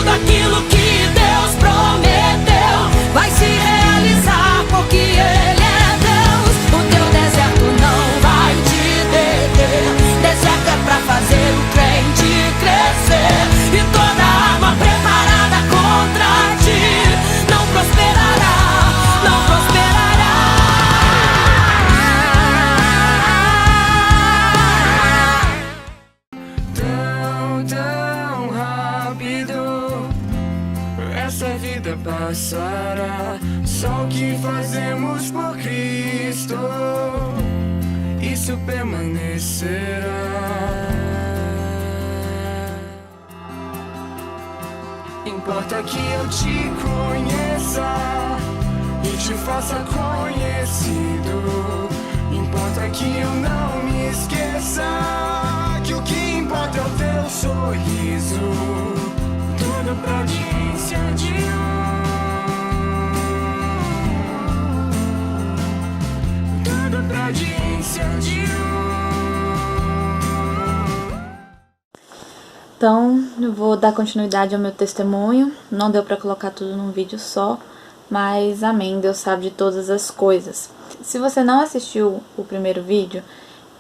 tudo aquilo que Deus prometeu vai se realizar, porque Ele é Deus. O teu deserto não vai te deter. Deserto é pra fazer o crente crescer, e toda arma preparada contra ti não prosperará, não prosperará. Tão rápido essa vida passará. Só o que fazemos por Cristo, isso permanecerá. Importa que eu te conheça e te faça conhecido. Importa que eu não me esqueça que o que importa é o teu sorriso. Tudo pra audiência de tudo pra audiência de Então, eu vou dar continuidade ao meu testemunho. Não deu pra colocar tudo num vídeo só, mas amém, Deus sabe de todas as coisas. Se você não assistiu o primeiro vídeo,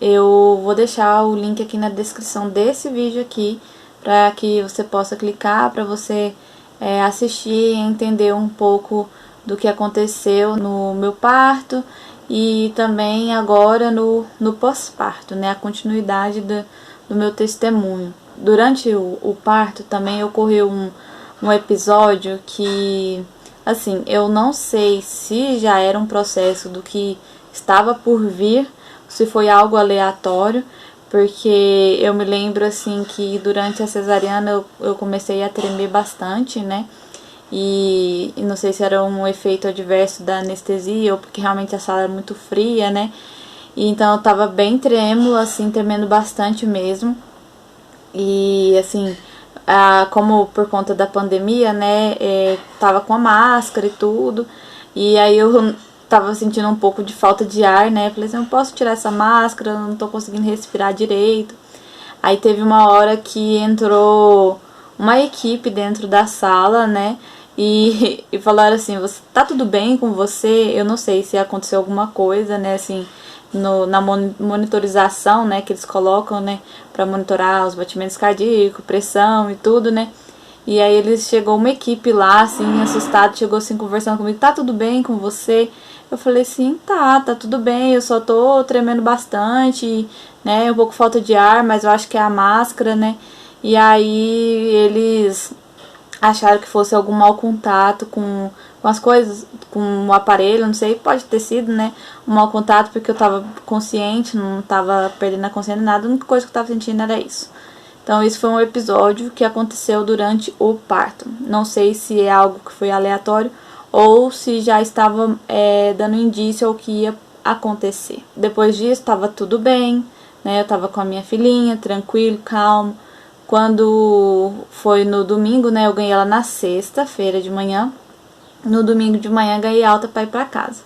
eu vou deixar o link aqui na descrição desse vídeo aqui, para que você possa clicar, para você assistir e entender um pouco do que aconteceu no meu parto e também agora no pós-parto, né, a continuidade do meu testemunho. Durante o parto também ocorreu um episódio que, assim, eu não sei se já era um processo do que estava por vir, se foi algo aleatório, porque eu me lembro, assim, que durante a cesariana eu comecei a tremer bastante, né, e não sei se era um efeito adverso da anestesia ou porque realmente a sala era muito fria, né, e então eu tava bem trêmula, assim, tremendo bastante mesmo. E assim, como por conta da pandemia, né, tava com a máscara e tudo, e aí eu tava sentindo um pouco de falta de ar, né, falei assim, eu não posso tirar essa máscara, eu não tô conseguindo respirar direito. Aí teve uma hora que entrou uma equipe dentro da sala, né, e falaram assim, você tá tudo bem com você? Eu não sei se aconteceu alguma coisa, né, assim, na monitorização, né, que eles colocam, né, para monitorar os batimentos cardíacos, pressão e tudo, né, e aí chegou uma equipe lá, assim, assustada, chegou assim, conversando comigo, tá tudo bem com você? Eu falei assim, tá tudo bem, eu só tô tremendo bastante, né, um pouco falta de ar, mas eu acho que é a máscara, né, e aí eles acharam que fosse algum mau contato com as coisas, com o aparelho, não sei, pode ter sido, né, um mau contato, porque eu tava consciente, não tava perdendo a consciência, nada, a única coisa que eu tava sentindo era isso. Então, isso foi um episódio que aconteceu durante o parto. Não sei se é algo que foi aleatório ou se já estava dando indício ao que ia acontecer. Depois disso, tava tudo bem, né, eu tava com a minha filhinha, tranquilo, calmo. Quando foi no domingo, né, eu ganhei ela na sexta-feira de manhã. No domingo de manhã ganhei alta para ir para casa.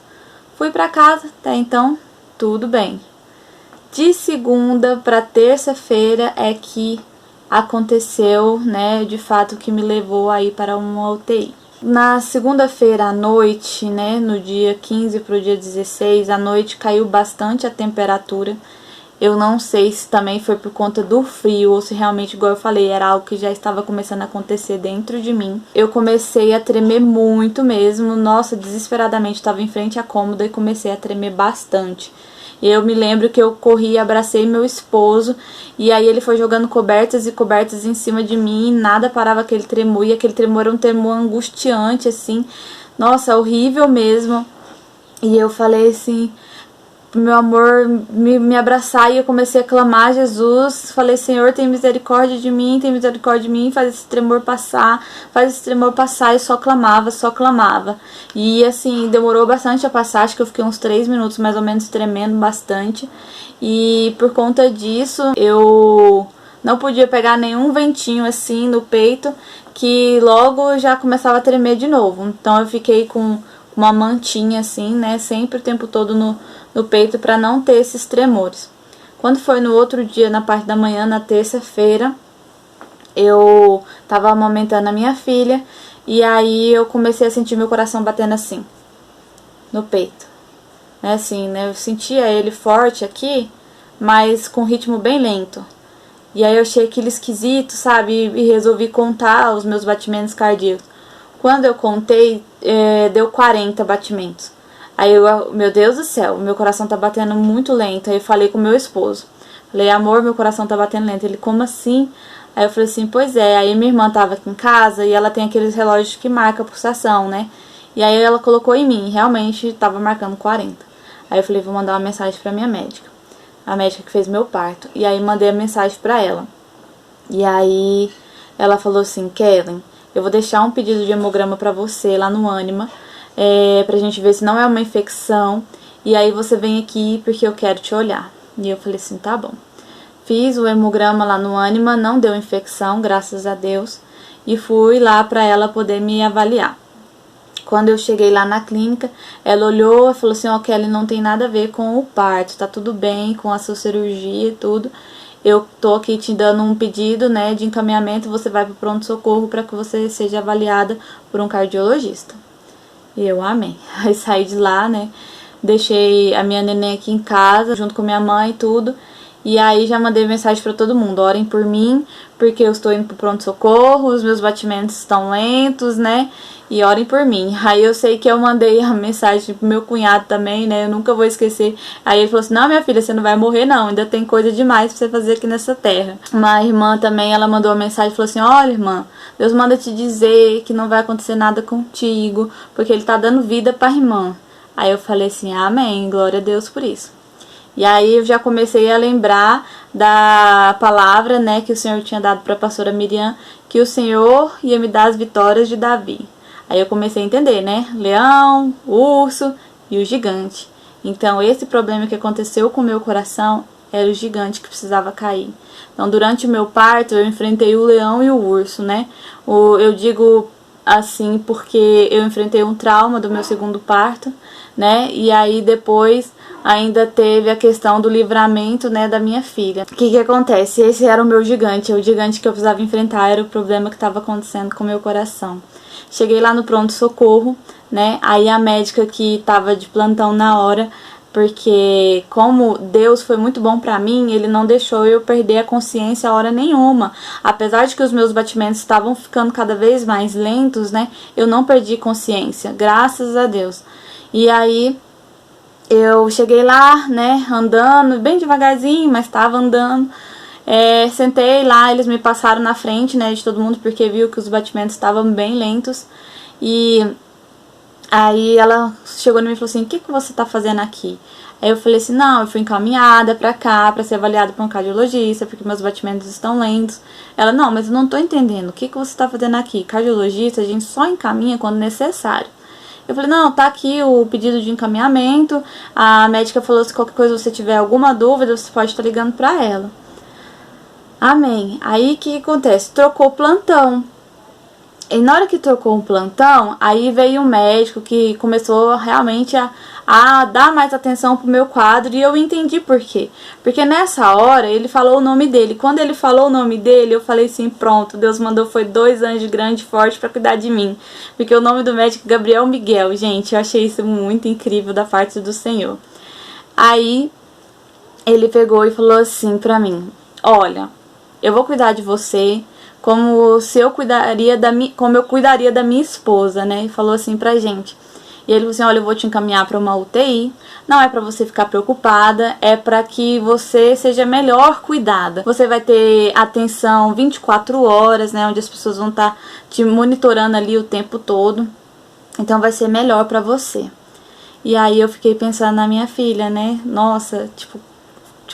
Fui para casa, até então tudo bem. De segunda para terça-feira é que aconteceu, né, de fato, que me levou aí para uma UTI. Na segunda-feira à noite, né, no dia 15 para o dia 16, à noite caiu bastante a temperatura. Eu não sei se também foi por conta do frio ou se realmente, igual eu falei, era algo que já estava começando a acontecer dentro de mim. Eu comecei a tremer muito mesmo, nossa, desesperadamente, estava em frente à cômoda e comecei a tremer bastante. E eu me lembro que eu corri e abracei meu esposo, e aí ele foi jogando cobertas e cobertas em cima de mim, e nada parava aquele tremor, e aquele tremor era um tremor angustiante, assim, nossa, horrível mesmo. E eu falei assim, meu amor, me abraçar, e eu comecei a clamar a Jesus, falei, Senhor, tem misericórdia de mim, faz esse tremor passar, e só clamava, e assim, demorou bastante a passar, acho que eu fiquei uns 3 minutos mais ou menos tremendo bastante, e por conta disso, eu não podia pegar nenhum ventinho assim no peito, que logo já começava a tremer de novo, então eu fiquei com uma mantinha assim, né, sempre o tempo todo no peito para não ter esses tremores. Quando foi no outro dia, na parte da manhã, na terça-feira, eu tava amamentando a minha filha e aí eu comecei a sentir meu coração batendo assim, no peito, né, assim, né, eu sentia ele forte aqui, mas com ritmo bem lento. E aí eu achei aquilo esquisito, sabe, e resolvi contar os meus batimentos cardíacos. Quando eu contei, deu 40 batimentos. Aí eu, meu Deus do céu, meu coração tá batendo muito lento. Aí eu falei com meu esposo. Falei, amor, meu coração tá batendo lento. Ele, como assim? Aí eu falei assim, pois é. Aí minha irmã tava aqui em casa e ela tem aqueles relógios que marcam a pulsação, né? E aí ela colocou em mim, realmente tava marcando 40. Aí eu falei, vou mandar uma mensagem pra minha médica. A médica que fez meu parto. E aí mandei a mensagem pra ela. E aí ela falou assim, Kellen, eu vou deixar um pedido de hemograma pra você lá no Ânima, pra gente ver se não é uma infecção. E aí você vem aqui porque eu quero te olhar. E eu falei assim, tá bom. Fiz o hemograma lá no Ânima, não deu infecção, graças a Deus. E fui lá pra ela poder me avaliar. Quando eu cheguei lá na clínica, ela olhou e falou assim, ó, Kelly, não tem nada a ver com o parto, tá tudo bem com a sua cirurgia e tudo. Eu tô aqui te dando um pedido, né, de encaminhamento, você vai pro pronto-socorro para que você seja avaliada por um cardiologista. E eu amei. Aí saí de lá, né, deixei a minha neném aqui em casa, junto com minha mãe e tudo. E aí já mandei mensagem para todo mundo, orem por mim, porque eu estou indo pro pronto-socorro, os meus batimentos estão lentos, né, e orem por mim. Aí eu sei que eu mandei a mensagem pro meu cunhado também, né, eu nunca vou esquecer. Aí ele falou assim, não, minha filha, você não vai morrer não, ainda tem coisa demais pra você fazer aqui nessa terra. Uma irmã também, ela mandou uma mensagem e falou assim, olha irmã, Deus manda te dizer que não vai acontecer nada contigo, porque ele tá dando vida pra irmã. Aí eu falei assim, amém, glória a Deus por isso. E aí eu já comecei a lembrar da palavra, né, que o Senhor tinha dado para a pastora Miriam, que o Senhor ia me dar as vitórias de Davi. Aí eu comecei a entender, né, leão, urso e o gigante. Então esse problema que aconteceu com o meu coração era o gigante que precisava cair. Então durante o meu parto eu enfrentei o leão e o urso, né. Eu digo assim porque eu enfrentei um trauma do meu segundo parto, né, e aí depois ainda teve a questão do livramento, né, da minha filha. O que acontece? Esse era o meu gigante, o gigante que eu precisava enfrentar, era o problema que estava acontecendo com o meu coração. Cheguei lá no pronto-socorro, né, aí a médica que estava de plantão na hora, porque como Deus foi muito bom pra mim, Ele não deixou eu perder a consciência a hora nenhuma. Apesar de que os meus batimentos estavam ficando cada vez mais lentos, né, eu não perdi consciência, graças a Deus. E aí eu cheguei lá, né, andando, bem devagarzinho, mas estava andando. Sentei lá, eles me passaram na frente, né, de todo mundo, porque viu que os batimentos estavam bem lentos. E aí ela chegou em mim e falou assim, o que você tá fazendo aqui? Aí eu falei assim, não, eu fui encaminhada pra cá, pra ser avaliada por um cardiologista, porque meus batimentos estão lentos. Ela, não, mas eu não tô entendendo, o que você tá fazendo aqui? Cardiologista, a gente só encaminha quando necessário. Eu falei, não, tá aqui o pedido de encaminhamento, a médica falou, se qualquer coisa você tiver alguma dúvida, você pode estar ligando pra ela. Amém. Aí o que acontece? Trocou o plantão. E na hora que trocou o plantão, aí veio um médico que começou realmente a dar mais atenção pro meu quadro, e eu entendi por quê. Porque nessa hora ele falou o nome dele. Quando ele falou o nome dele, eu falei assim, pronto, Deus mandou foi 2 anjos grandes e fortes pra cuidar de mim. Porque o nome do médico é Gabriel Miguel, gente, eu achei isso muito incrível da parte do Senhor. Aí ele pegou e falou assim pra mim, olha, eu vou cuidar de você como eu cuidaria da minha esposa, né? E falou assim pra gente. E ele falou assim, olha, eu vou te encaminhar para uma UTI, não é para você ficar preocupada, é para que você seja melhor cuidada. Você vai ter atenção 24 horas, né, onde as pessoas vão estar te monitorando ali o tempo todo, então vai ser melhor para você. E aí eu fiquei pensando na minha filha, né, nossa, tipo,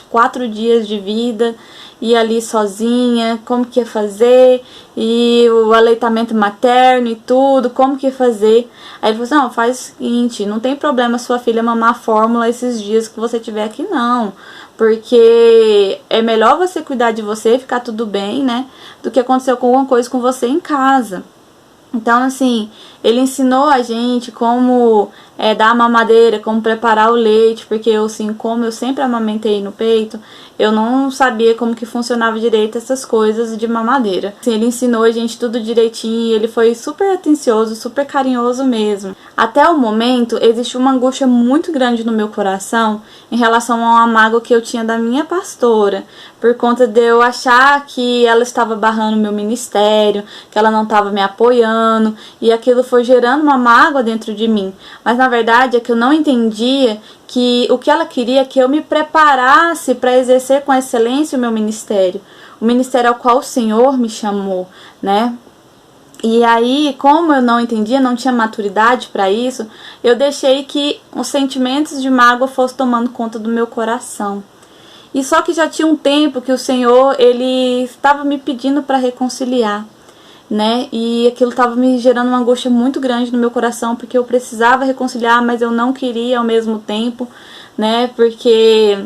4 dias de vida, e ali sozinha, como que ia fazer, e o aleitamento materno e tudo, como que ia fazer. Aí ele falou assim, não, faz o seguinte, não tem problema sua filha mamar a fórmula esses dias que você tiver aqui não, porque é melhor você cuidar de você, ficar tudo bem, né, do que acontecer com alguma coisa com você em casa. Então, assim, ele ensinou a gente como dar a mamadeira, como preparar o leite, porque eu, assim, como eu sempre amamentei no peito, eu não sabia como que funcionava direito essas coisas de mamadeira. Assim, ele ensinou a gente tudo direitinho, ele foi super atencioso, super carinhoso mesmo. Até o momento, existe uma angústia muito grande no meu coração em relação a uma mágoa que eu tinha da minha pastora, por conta de eu achar que ela estava barrando meu ministério, que ela não estava me apoiando, e aquilo foi gerando uma mágoa dentro de mim. Mas na verdade é que eu não entendia que o que ela queria é que eu me preparasse para exercer com excelência o meu ministério, o ministério ao qual o Senhor me chamou, né? E aí, como eu não entendia, não tinha maturidade para isso, eu deixei que os sentimentos de mágoa fossem tomando conta do meu coração. E só que já tinha um tempo que o Senhor, ele estava me pedindo para reconciliar, né? E aquilo estava me gerando uma angústia muito grande no meu coração, porque eu precisava reconciliar, mas eu não queria ao mesmo tempo, né? Porque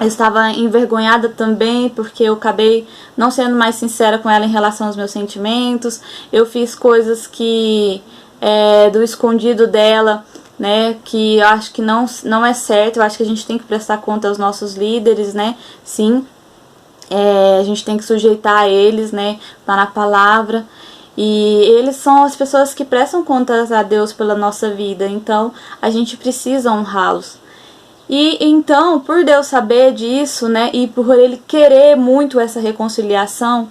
eu estava envergonhada também, porque eu acabei não sendo mais sincera com ela em relação aos meus sentimentos. Eu fiz coisas que, do escondido dela, né, que eu acho que não é certo. Eu acho que a gente tem que prestar conta aos nossos líderes, né, sim. A gente tem que sujeitar a eles, né, tá na palavra. E eles são as pessoas que prestam contas a Deus pela nossa vida, então a gente precisa honrá-los. E então, por Deus saber disso, né, e por ele querer muito essa reconciliação,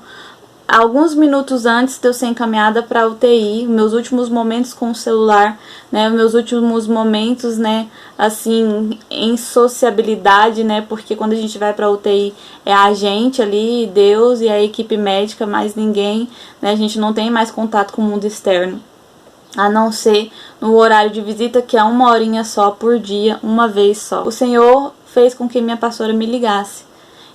alguns minutos antes de eu ser encaminhada para a UTI, meus últimos momentos com o celular, né, meus últimos momentos, né, assim, em sociabilidade, né, porque quando a gente vai para a UTI é a gente ali, Deus e a equipe médica, mais ninguém, né, a gente não tem mais contato com o mundo externo, a não ser no horário de visita, que é 1 horinha só por dia, uma vez só. O Senhor fez com que minha pastora me ligasse.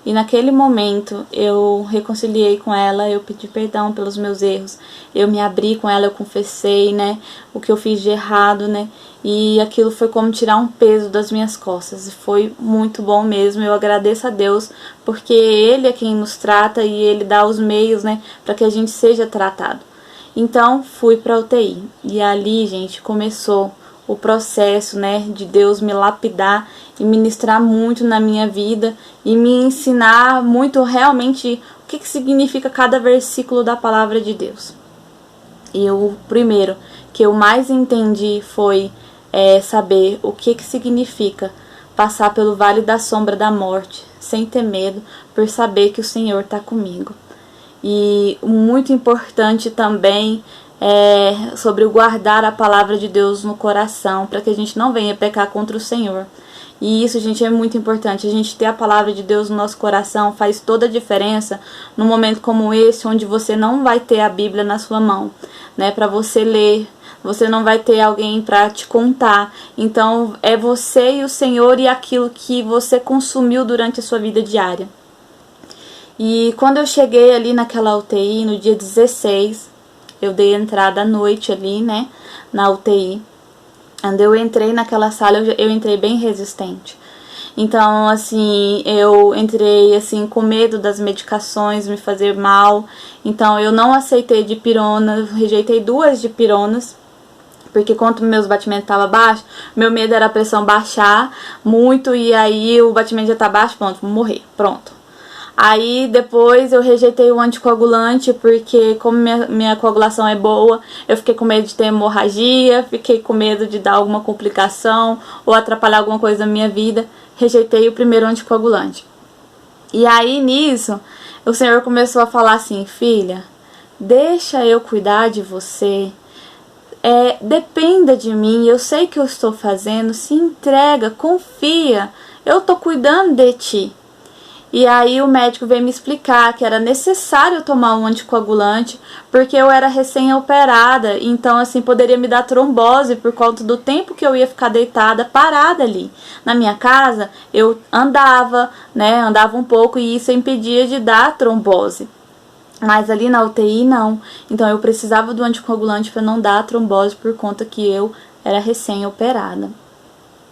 E naquele momento eu reconciliei com ela, eu pedi perdão pelos meus erros, eu me abri com ela, eu confessei, né, o que eu fiz de errado, né, e aquilo foi como tirar um peso das minhas costas, e foi muito bom mesmo. Eu agradeço a Deus, porque Ele é quem nos trata e Ele dá os meios, né, para que a gente seja tratado. Então fui para a UTI, e ali, gente, começou o processo, né, de Deus me lapidar e ministrar muito na minha vida e me ensinar muito realmente o que significa cada versículo da palavra de Deus. E o primeiro que eu mais entendi foi saber o que significa passar pelo vale da sombra da morte, sem ter medo, por saber que o Senhor está comigo. E muito importante também sobre o guardar a palavra de Deus no coração, para que a gente não venha pecar contra o Senhor. E isso, gente, é muito importante. A gente ter a palavra de Deus no nosso coração faz toda a diferença num momento como esse, onde você não vai ter a Bíblia na sua mão, né, para você ler. Você não vai ter alguém para te contar. Então é você e o Senhor e aquilo que você consumiu durante a sua vida diária. E quando eu cheguei ali naquela UTI, no dia 16, eu dei entrada à noite ali, né, na UTI. Quando eu entrei naquela sala, eu entrei bem resistente. Então, assim, eu entrei, assim, com medo das medicações me fazer mal. Então, eu não aceitei dipirona, rejeitei 2 dipironas. Porque quando meus batimentos estavam baixos, meu medo era a pressão baixar muito e aí o batimento já tá baixo, pronto, vou morrer, pronto. Aí depois eu rejeitei o anticoagulante, porque como minha coagulação é boa, eu fiquei com medo de ter hemorragia, fiquei com medo de dar alguma complicação ou atrapalhar alguma coisa na minha vida. Rejeitei o primeiro anticoagulante. E aí nisso, o Senhor começou a falar assim: filha, deixa eu cuidar de você. Dependa de mim, eu sei que eu estou fazendo, se entrega, confia, eu estou cuidando de ti. E aí o médico veio me explicar que era necessário tomar um anticoagulante, porque eu era recém-operada, então assim poderia me dar trombose por conta do tempo que eu ia ficar deitada, parada ali. Na minha casa eu andava, né, andava um pouco e isso impedia de dar trombose. Mas ali na UTI não, então eu precisava do anticoagulante para não dar trombose por conta que eu era recém-operada,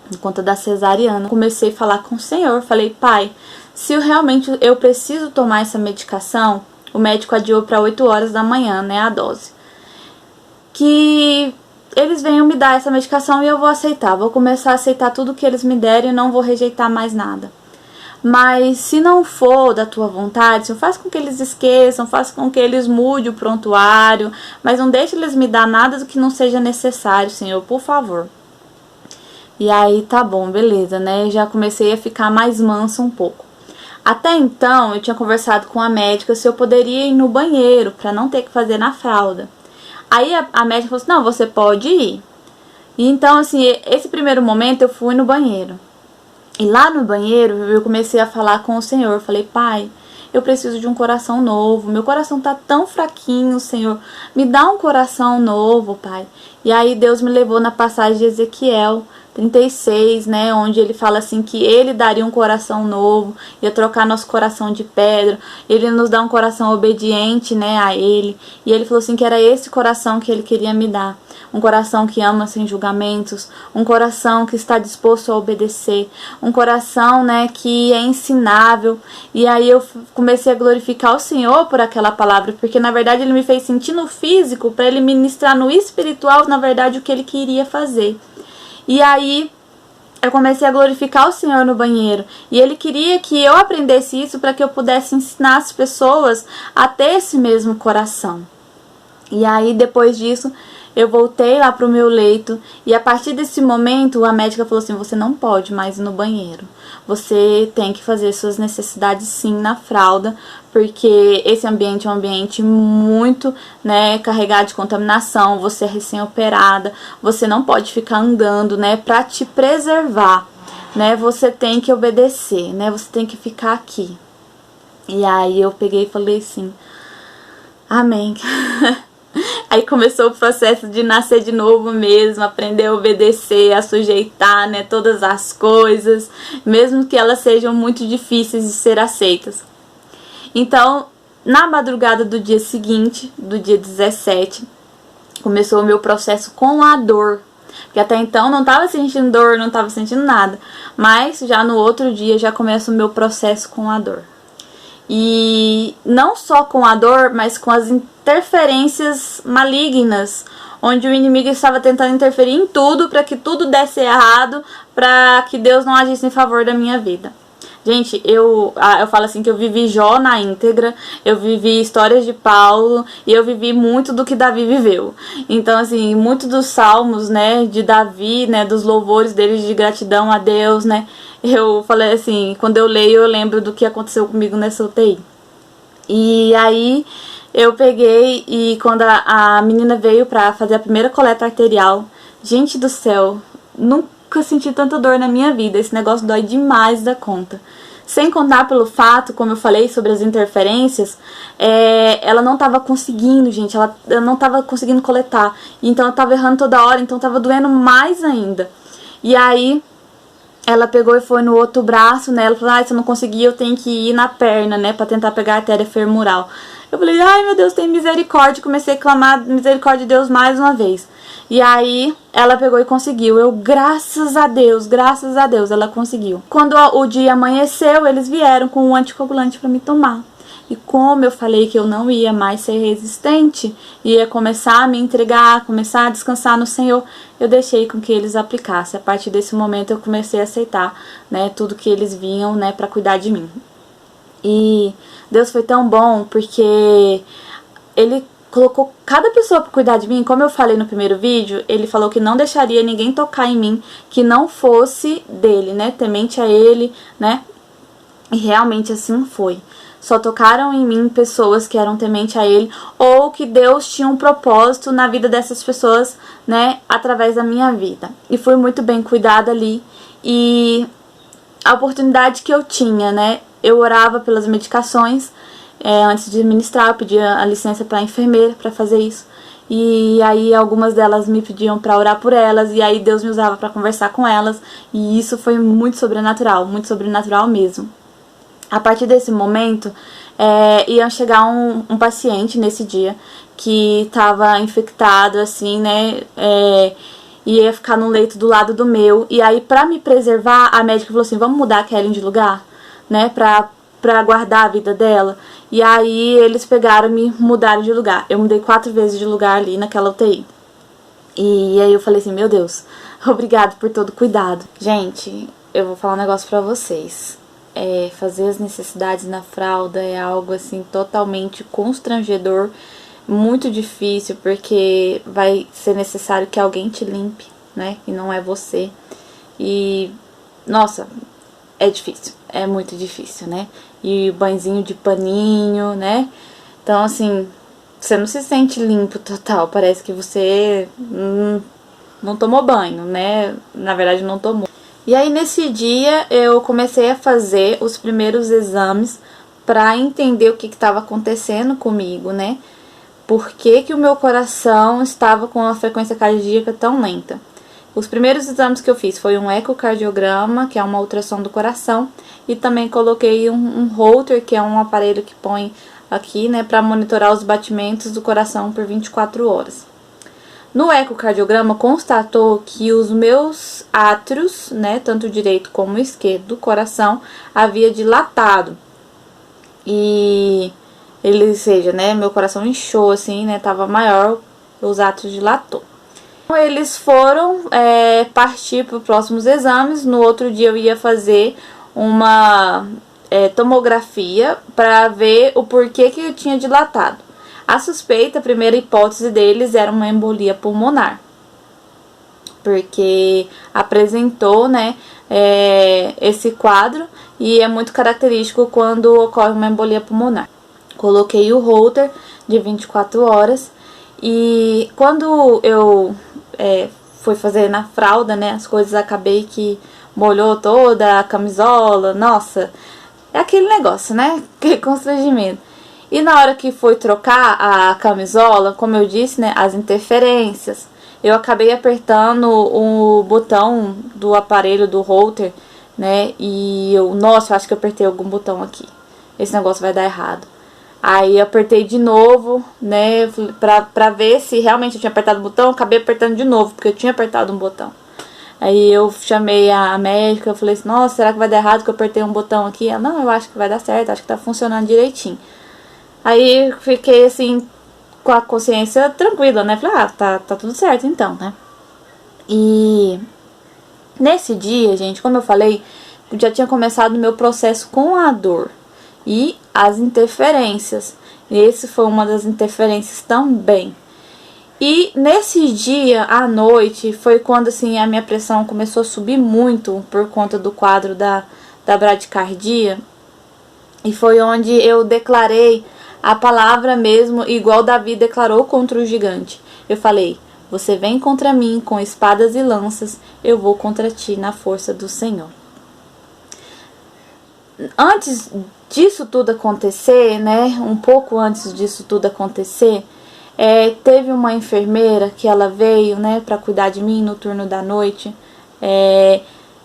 por conta da cesariana. Comecei a falar com o Senhor, falei: pai, se realmente eu preciso tomar essa medicação, o médico adiou para 8 horas da manhã, né, a dose. Que eles venham me dar essa medicação e eu vou aceitar. Vou começar a aceitar tudo que eles me derem e não vou rejeitar mais nada. Mas se não for da tua vontade, Senhor, faz com que eles esqueçam, faz com que eles mudem o prontuário, mas não deixe eles me dar nada do que não seja necessário, Senhor, por favor. E aí, tá bom, beleza, né? Já comecei a ficar mais mansa um pouco. Até então, eu tinha conversado com a médica se eu poderia ir no banheiro, pra não ter que fazer na fralda. Aí a médica falou assim, não, você pode ir. E então, assim, esse primeiro momento eu fui no banheiro. E lá no banheiro eu comecei a falar com o Senhor. Falei, Pai, eu preciso de um coração novo. Meu coração tá tão fraquinho, Senhor. Me dá um coração novo, Pai. E aí Deus me levou na passagem de Ezequiel 36, né, onde ele fala assim que ele daria um coração novo, ia trocar nosso coração de pedra, ele nos dá um coração obediente, né, a ele, e ele falou assim que era esse coração que ele queria me dar, um coração que ama sem julgamentos, um coração que está disposto a obedecer, um coração, né, que é ensinável. E aí eu comecei a glorificar o Senhor por aquela palavra, porque na verdade ele me fez sentir no físico para ele ministrar no espiritual, na verdade, o que ele queria fazer. E aí eu comecei a glorificar o Senhor no banheiro. E Ele queria que eu aprendesse isso para que eu pudesse ensinar as pessoas a ter esse mesmo coração. E aí depois disso eu voltei lá pro meu leito. E a partir desse momento a médica falou assim, você não pode mais ir no banheiro. Você tem que fazer suas necessidades sim na fralda, porque esse ambiente é um ambiente muito, né, carregado de contaminação, você é recém-operada, você não pode ficar andando, né, pra te preservar, né, você tem que obedecer, né, você tem que ficar aqui. E aí eu peguei e falei assim, amém. Aí começou o processo de nascer de novo mesmo, aprender a obedecer, a sujeitar, né, todas as coisas, mesmo que elas sejam muito difíceis de ser aceitas. Então, na madrugada do dia seguinte, do dia 17, começou o meu processo com a dor. Porque até então não estava sentindo dor, não estava sentindo nada. Mas já no outro dia já começa o meu processo com a dor. E não só com a dor, mas com as interferências malignas, onde o inimigo estava tentando interferir em tudo para que tudo desse errado, para que Deus não agisse em favor da minha vida. Gente, eu falo assim que eu vivi Jó na íntegra, eu vivi histórias de Paulo e eu vivi muito do que Davi viveu. Então, assim, muito dos salmos, né, de Davi, né, dos louvores dele de gratidão a Deus, né, eu falei assim, quando eu leio eu lembro do que aconteceu comigo nessa UTI. E aí eu peguei e quando a menina veio pra fazer a primeira coleta arterial, gente do céu, nunca senti tanta dor na minha vida, esse negócio dói demais da conta. Sem contar pelo fato, como eu falei sobre as interferências, ela não tava conseguindo, gente, ela não tava conseguindo coletar, então eu tava errando toda hora, então tava doendo mais ainda. E aí ela pegou e foi no outro braço, né, ela falou, se eu não conseguir eu tenho que ir na perna, né, pra tentar pegar a artéria femoral. Eu falei, ai meu Deus, tem misericórdia, comecei a clamar misericórdia de Deus mais uma vez. E aí ela pegou e conseguiu. Eu, graças a Deus, ela conseguiu. Quando o dia amanheceu, eles vieram com um anticoagulante para me tomar. E como eu falei que eu não ia mais ser resistente, ia começar a me entregar, começar a descansar no Senhor, eu deixei com que eles aplicassem. A partir desse momento eu comecei a aceitar, né, tudo que eles vinham, né, para cuidar de mim. E Deus foi tão bom porque Ele colocou cada pessoa para cuidar de mim. Como eu falei no primeiro vídeo, Ele falou que não deixaria ninguém tocar em mim que não fosse dele, né, temente a Ele, né, e realmente assim foi. Só tocaram em mim pessoas que eram temente a Ele, ou que Deus tinha um propósito na vida dessas pessoas, né, através da minha vida. E fui muito bem cuidada ali. E a oportunidade que eu tinha, né, eu orava pelas medicações, antes de ministrar, eu pedia a licença para a enfermeira para fazer isso. E aí algumas delas me pediam para orar por elas, e aí Deus me usava para conversar com elas. E isso foi muito sobrenatural mesmo. A partir desse momento, ia chegar um paciente nesse dia que estava infectado, assim, né, ia ficar no leito do lado do meu. E aí, pra me preservar, a médica falou assim, vamos mudar a Kellen de lugar, né, pra guardar a vida dela. E aí, eles pegaram e me mudaram de lugar. Eu mudei 4 vezes de lugar ali naquela UTI. E aí eu falei assim, meu Deus, obrigado por todo cuidado. Gente, eu vou falar um negócio pra vocês. Fazer as necessidades na fralda é algo assim totalmente constrangedor, muito difícil, porque vai ser necessário que alguém te limpe, né? E não é você. E, nossa, é difícil, é muito difícil, né? E banhozinho de paninho, né? Então, assim, você não se sente limpo total, parece que você não tomou banho, né? Na verdade, não tomou. E aí, nesse dia, eu comecei a fazer os primeiros exames pra entender o que estava acontecendo comigo, né? Por que o meu coração estava com uma frequência cardíaca tão lenta. Os primeiros exames que eu fiz foi um ecocardiograma, que é uma ultrassom do coração, e também coloquei um Holter, que é um aparelho que põe aqui, né, para monitorar os batimentos do coração por 24 horas. No ecocardiograma constatou que os meus átrios, né, tanto o direito como o esquerdo do coração, havia dilatado. E ou seja, né, meu coração inchou assim, né, tava maior, os átrios dilatou. Então, eles foram partir para os próximos exames. No outro dia eu ia fazer uma tomografia para ver o porquê que eu tinha dilatado. A suspeita, a primeira hipótese deles era uma embolia pulmonar, porque apresentou, né, esse quadro, e é muito característico quando ocorre uma embolia pulmonar. Coloquei o Holter de 24 horas e quando eu fui fazer na fralda, né, as coisas, acabei que molhou toda a camisola, nossa, é aquele negócio, né, que constrangimento. E na hora que foi trocar a camisola, como eu disse, né, as interferências, eu acabei apertando o botão do aparelho do Holter, né, e nossa, eu acho que eu apertei algum botão aqui, esse negócio vai dar errado. Aí apertei de novo, né, pra ver se realmente eu tinha apertado o botão. Acabei apertando de novo, porque eu tinha apertado um botão. Aí eu chamei a médica, eu falei assim, nossa, será que vai dar errado que eu apertei um botão aqui? Ela, não, eu acho que vai dar certo, acho que tá funcionando direitinho. Aí fiquei assim, com a consciência tranquila, né, falei, tá tudo certo então, né. E nesse dia, gente, como eu falei, já tinha começado o meu processo com a dor e as interferências. Esse foi uma das interferências também. E nesse dia, à noite, foi quando assim a minha pressão começou a subir muito por conta do quadro da bradicardia. E foi onde eu declarei a palavra mesmo, igual Davi declarou contra o gigante. Eu falei, você vem contra mim com espadas e lanças, eu vou contra ti na força do Senhor. Antes disso tudo acontecer, né, um pouco antes disso tudo acontecer, teve uma enfermeira que ela veio, né, pra cuidar de mim no turno da noite.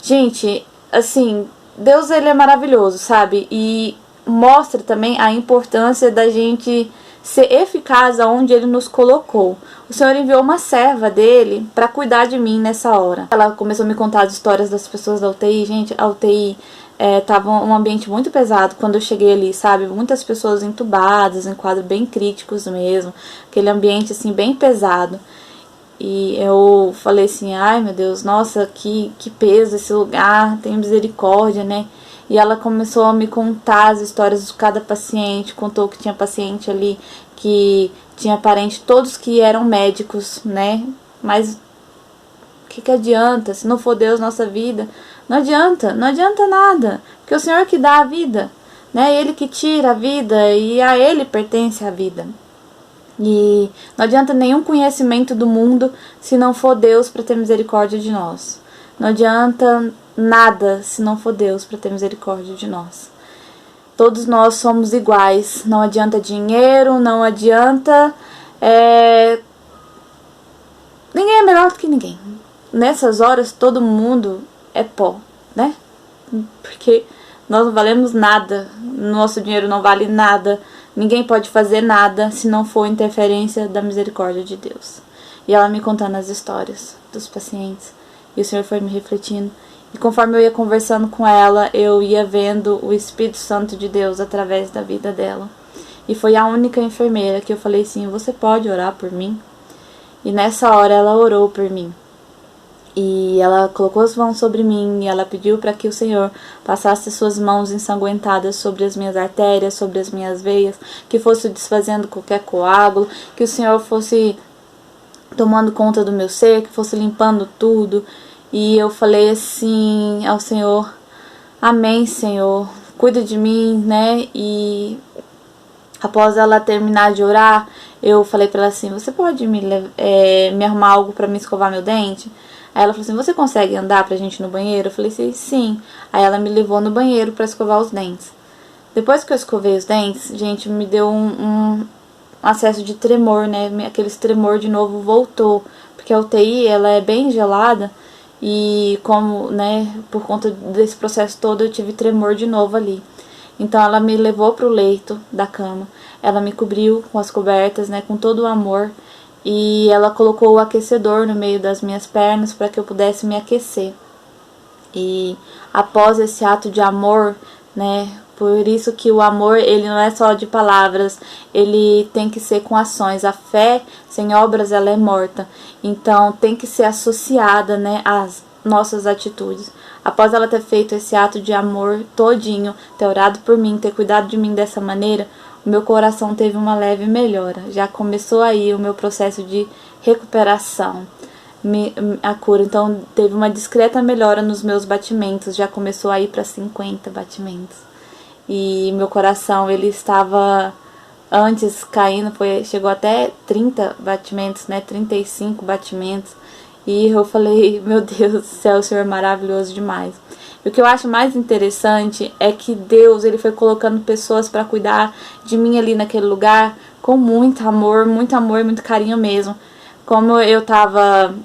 Gente, assim, Deus, ele é maravilhoso, sabe? E mostra também a importância da gente ser eficaz aonde ele nos colocou. O Senhor enviou uma serva dele pra cuidar de mim nessa hora. Ela começou a me contar as histórias das pessoas da UTI. Gente, a UTI tava um ambiente muito pesado quando eu cheguei ali, sabe? Muitas pessoas entubadas, em quadros bem críticos mesmo. Aquele ambiente, assim, bem pesado. E eu falei assim, ai meu Deus, nossa, que peso esse lugar, tem misericórdia, né? E ela começou a me contar as histórias de cada paciente, contou que tinha paciente ali que tinha parente, todos que eram médicos, né? Mas o que adianta? Se não for Deus nossa vida, não adianta nada, porque o Senhor que dá a vida, né? Ele que tira a vida e a Ele pertence a vida. E não adianta nenhum conhecimento do mundo se não for Deus para ter misericórdia de nós. Não adianta nada se não for Deus para ter misericórdia de nós. Todos nós somos iguais. Não adianta dinheiro, não adianta... Ninguém é melhor do que ninguém. Nessas horas todo mundo é pó, né? Porque nós não valemos nada. Nosso dinheiro não vale nada. Ninguém pode fazer nada se não for interferência da misericórdia de Deus. E ela me contando as histórias dos pacientes. E o Senhor foi me refletindo. E conforme eu ia conversando com ela, eu ia vendo o Espírito Santo de Deus através da vida dela. E foi a única enfermeira que eu falei assim, você pode orar por mim? E nessa hora ela orou por mim. E ela colocou as mãos sobre mim e ela pediu para que o Senhor passasse suas mãos ensanguentadas sobre as minhas artérias, sobre as minhas veias, que fosse desfazendo qualquer coágulo, que o Senhor fosse tomando conta do meu ser, que fosse limpando tudo. E eu falei assim ao Senhor: amém, Senhor, cuida de mim, né? E após ela terminar de orar, eu falei pra ela assim: você pode me arrumar algo pra me escovar meu dente? Aí ela falou assim: você consegue andar pra gente ir no banheiro? Eu falei assim: sim. Aí ela me levou no banheiro pra escovar os dentes. Depois que eu escovei os dentes, gente, me deu um acesso de tremor, né? Aquele tremor de novo voltou, porque a UTI, ela é bem gelada e como, né, por conta desse processo todo, eu tive tremor de novo ali. Então ela me levou pro leito da cama, ela me cobriu com as cobertas, né, com todo o amor, e ela colocou o aquecedor no meio das minhas pernas para que eu pudesse me aquecer. E após esse ato de amor, né, por isso que o amor, ele não é só de palavras, ele tem que ser com ações. A fé sem obras, ela é morta. Então tem que ser associada, né, às nossas atitudes. Após ela ter feito esse ato de amor todinho, ter orado por mim, ter cuidado de mim dessa maneira, o meu coração teve uma leve melhora. Já começou aí o meu processo de recuperação, a cura. Então teve uma discreta melhora nos meus batimentos, já começou a ir para 50 batimentos. E meu coração, ele estava antes caindo, chegou até 30 batimentos, né, 35 batimentos. E eu falei: meu Deus do céu, o Senhor é maravilhoso demais. E o que eu acho mais interessante é que Deus, ele foi colocando pessoas para cuidar de mim ali naquele lugar com muito amor, muito carinho mesmo. Como eu tava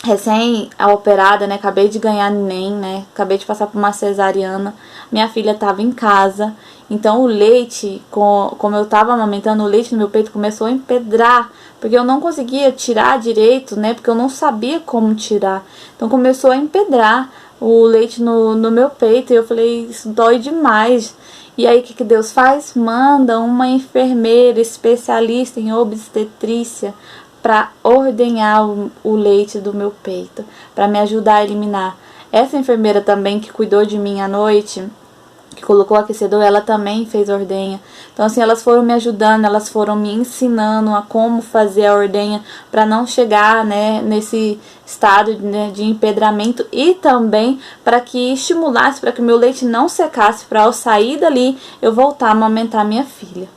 recém-operada, né, acabei de ganhar neném, né, acabei de passar por uma cesariana, minha filha tava em casa, então o leite, como eu tava amamentando, o leite no meu peito começou a empedrar, porque eu não conseguia tirar direito, né, porque eu não sabia como tirar, então começou a empedrar o leite no meu peito, e eu falei: isso dói demais. E aí o que Deus faz? Manda uma enfermeira especialista em obstetrícia para ordenhar o leite do meu peito, para me ajudar a eliminar. Essa enfermeira também que cuidou de mim à noite, que colocou o aquecedor, ela também fez ordenha. Então assim, elas foram me ajudando, elas foram me ensinando a como fazer a ordenha para não chegar, né, nesse estado, né, de empedramento, e também para que estimulasse, para que o meu leite não secasse, para ao sair dali eu voltar a amamentar minha filha.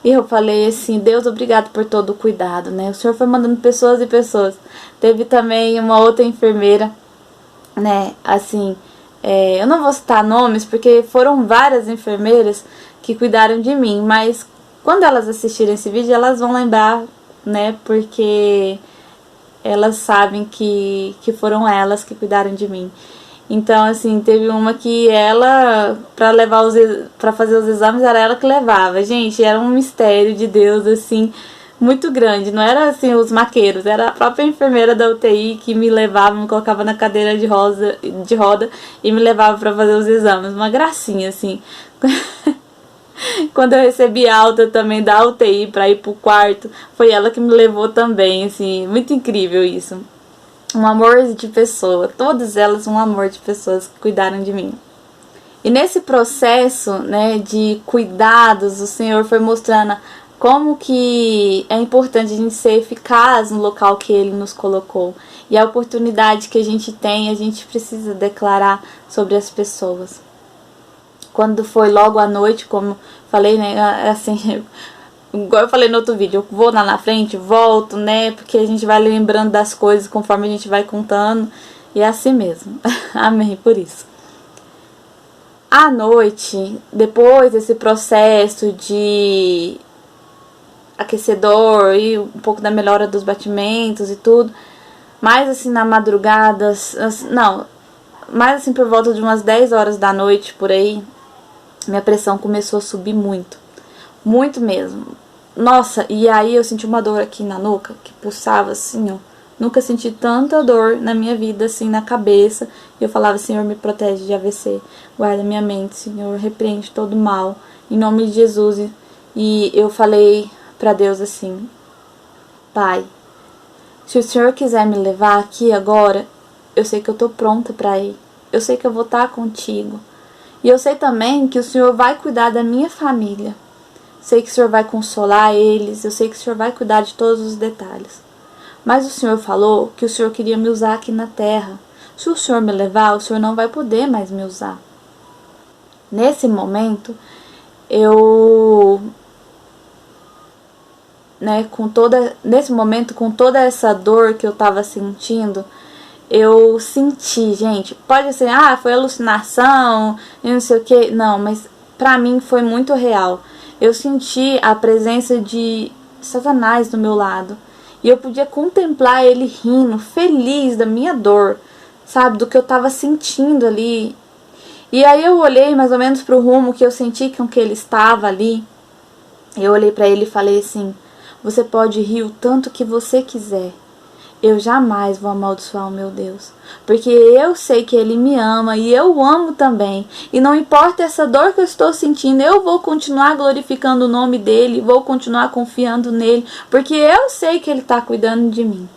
E eu falei assim: Deus, obrigado por todo o cuidado, né? O Senhor foi mandando pessoas e pessoas. Teve também uma outra enfermeira, né? Assim, eu não vou citar nomes, porque foram várias enfermeiras que cuidaram de mim. Mas quando elas assistirem esse vídeo, elas vão lembrar, né? Porque elas sabem que foram elas que cuidaram de mim. Então, assim, teve uma que ela, pra fazer os exames, era ela que levava. Gente, era um mistério de Deus, assim, muito grande. Não era, assim, os maqueiros, era a própria enfermeira da UTI que me levava, me colocava na cadeira de roda e me levava pra fazer os exames. Uma gracinha, assim. Quando eu recebi alta também da UTI pra ir pro quarto, foi ela que me levou também, assim, muito incrível isso. Um amor de pessoa, todas elas um amor de pessoas que cuidaram de mim. E nesse processo, né, de cuidados, o Senhor foi mostrando como que é importante a gente ser eficaz no local que Ele nos colocou. E a oportunidade que a gente tem, a gente precisa declarar sobre as pessoas. Quando foi logo à noite, como falei, né, assim... Igual eu falei no outro vídeo, eu vou lá na frente, volto, né? Porque a gente vai lembrando das coisas conforme a gente vai contando. E é assim mesmo. Amém por isso. À noite, depois desse processo de aquecedor e um pouco da melhora dos batimentos e tudo, mais assim na madrugada, mais assim por volta de umas 10 horas da noite, por aí, minha pressão começou a subir muito. Muito mesmo. Nossa, e aí eu senti uma dor aqui na nuca, que pulsava assim, ó. Nunca senti tanta dor na minha vida, assim, na cabeça. E eu falava: Senhor, me protege de AVC. Guarda minha mente, Senhor, repreende todo mal. Em nome de Jesus. E eu falei pra Deus assim: Pai, Se o Senhor quiser me levar aqui agora, eu sei que eu tô pronta para ir. Eu sei que eu vou estar contigo. E eu sei também que o Senhor vai cuidar da minha família. Sei que o Senhor vai consolar eles. Eu sei que o Senhor vai cuidar de todos os detalhes. Mas o Senhor falou que o Senhor queria me usar aqui na terra. Se o Senhor me levar, o Senhor não vai poder mais me usar. Nesse momento, com toda essa dor que eu tava sentindo, eu senti, gente, pode ser, foi alucinação, e não sei o que, não, mas pra mim foi muito real. Eu senti a presença de Satanás do meu lado, e eu podia contemplar ele rindo, feliz da minha dor, sabe, do que eu tava sentindo ali. E aí eu olhei mais ou menos pro rumo que eu senti com que ele estava ali. Eu olhei pra ele e falei assim: você pode rir o tanto que você quiser. Eu jamais vou amaldiçoar o meu Deus. Porque eu sei que Ele me ama e eu o amo também. E não importa essa dor que eu estou sentindo, eu vou continuar glorificando o nome dEle. Vou continuar confiando nele. Porque eu sei que Ele está cuidando de mim.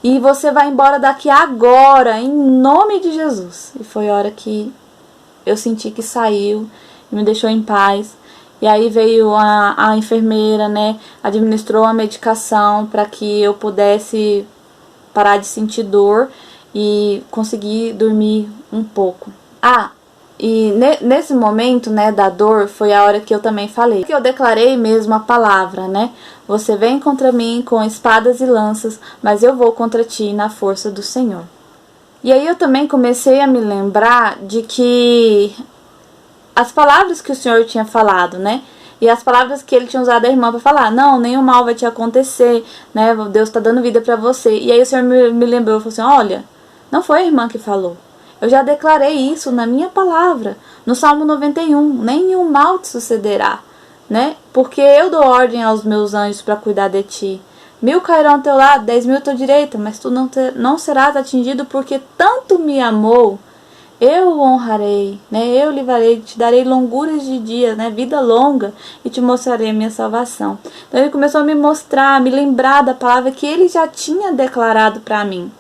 E você vai embora daqui agora, em nome de Jesus. E foi a hora que eu senti que saiu e me deixou em paz. E aí veio a enfermeira, né? Administrou a medicação para que eu pudesse parar de sentir dor e conseguir dormir um pouco. E nesse momento, né, da dor, foi a hora que eu também falei. Que eu declarei mesmo a palavra, né? Você vem contra mim com espadas e lanças, mas eu vou contra ti na força do Senhor. E aí eu também comecei a me lembrar de que as palavras que o Senhor tinha falado, né? E as palavras que ele tinha usado a irmã para falar: não, nenhum mal vai te acontecer, né? Deus está dando vida para você. E aí o Senhor me lembrou, falou assim: olha, não foi a irmã que falou. Eu já declarei isso na minha palavra, no Salmo 91, nenhum mal te sucederá, né? Porque eu dou ordem aos meus anjos para cuidar de ti. 1000 cairão ao teu lado, 10.000 à tua direita, mas tu não serás atingido, porque tanto me amou. Eu o honrarei, né? Eu livrarei, te darei longuras de dias, né? Vida longa, e te mostrarei a minha salvação. Então ele começou a me mostrar, a me lembrar da palavra que ele já tinha declarado para mim.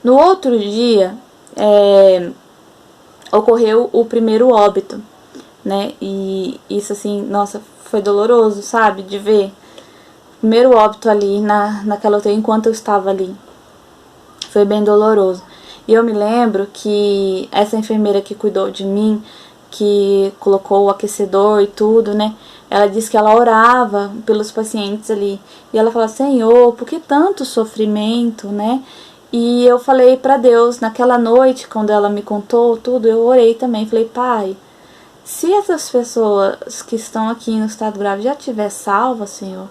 No outro dia, ocorreu o primeiro óbito, né? E isso assim, nossa, foi doloroso, sabe? De ver o primeiro óbito ali naquela UTI enquanto eu estava ali. Foi bem doloroso. E eu me lembro que essa enfermeira que cuidou de mim, que colocou o aquecedor e tudo, né? Ela disse que ela orava pelos pacientes ali. E ela falava: Senhor, por que tanto sofrimento, né? E eu falei para Deus, naquela noite, quando ela me contou tudo, eu orei também. Falei: Pai, se essas pessoas que estão aqui no estado grave já estiver salvas, Senhor,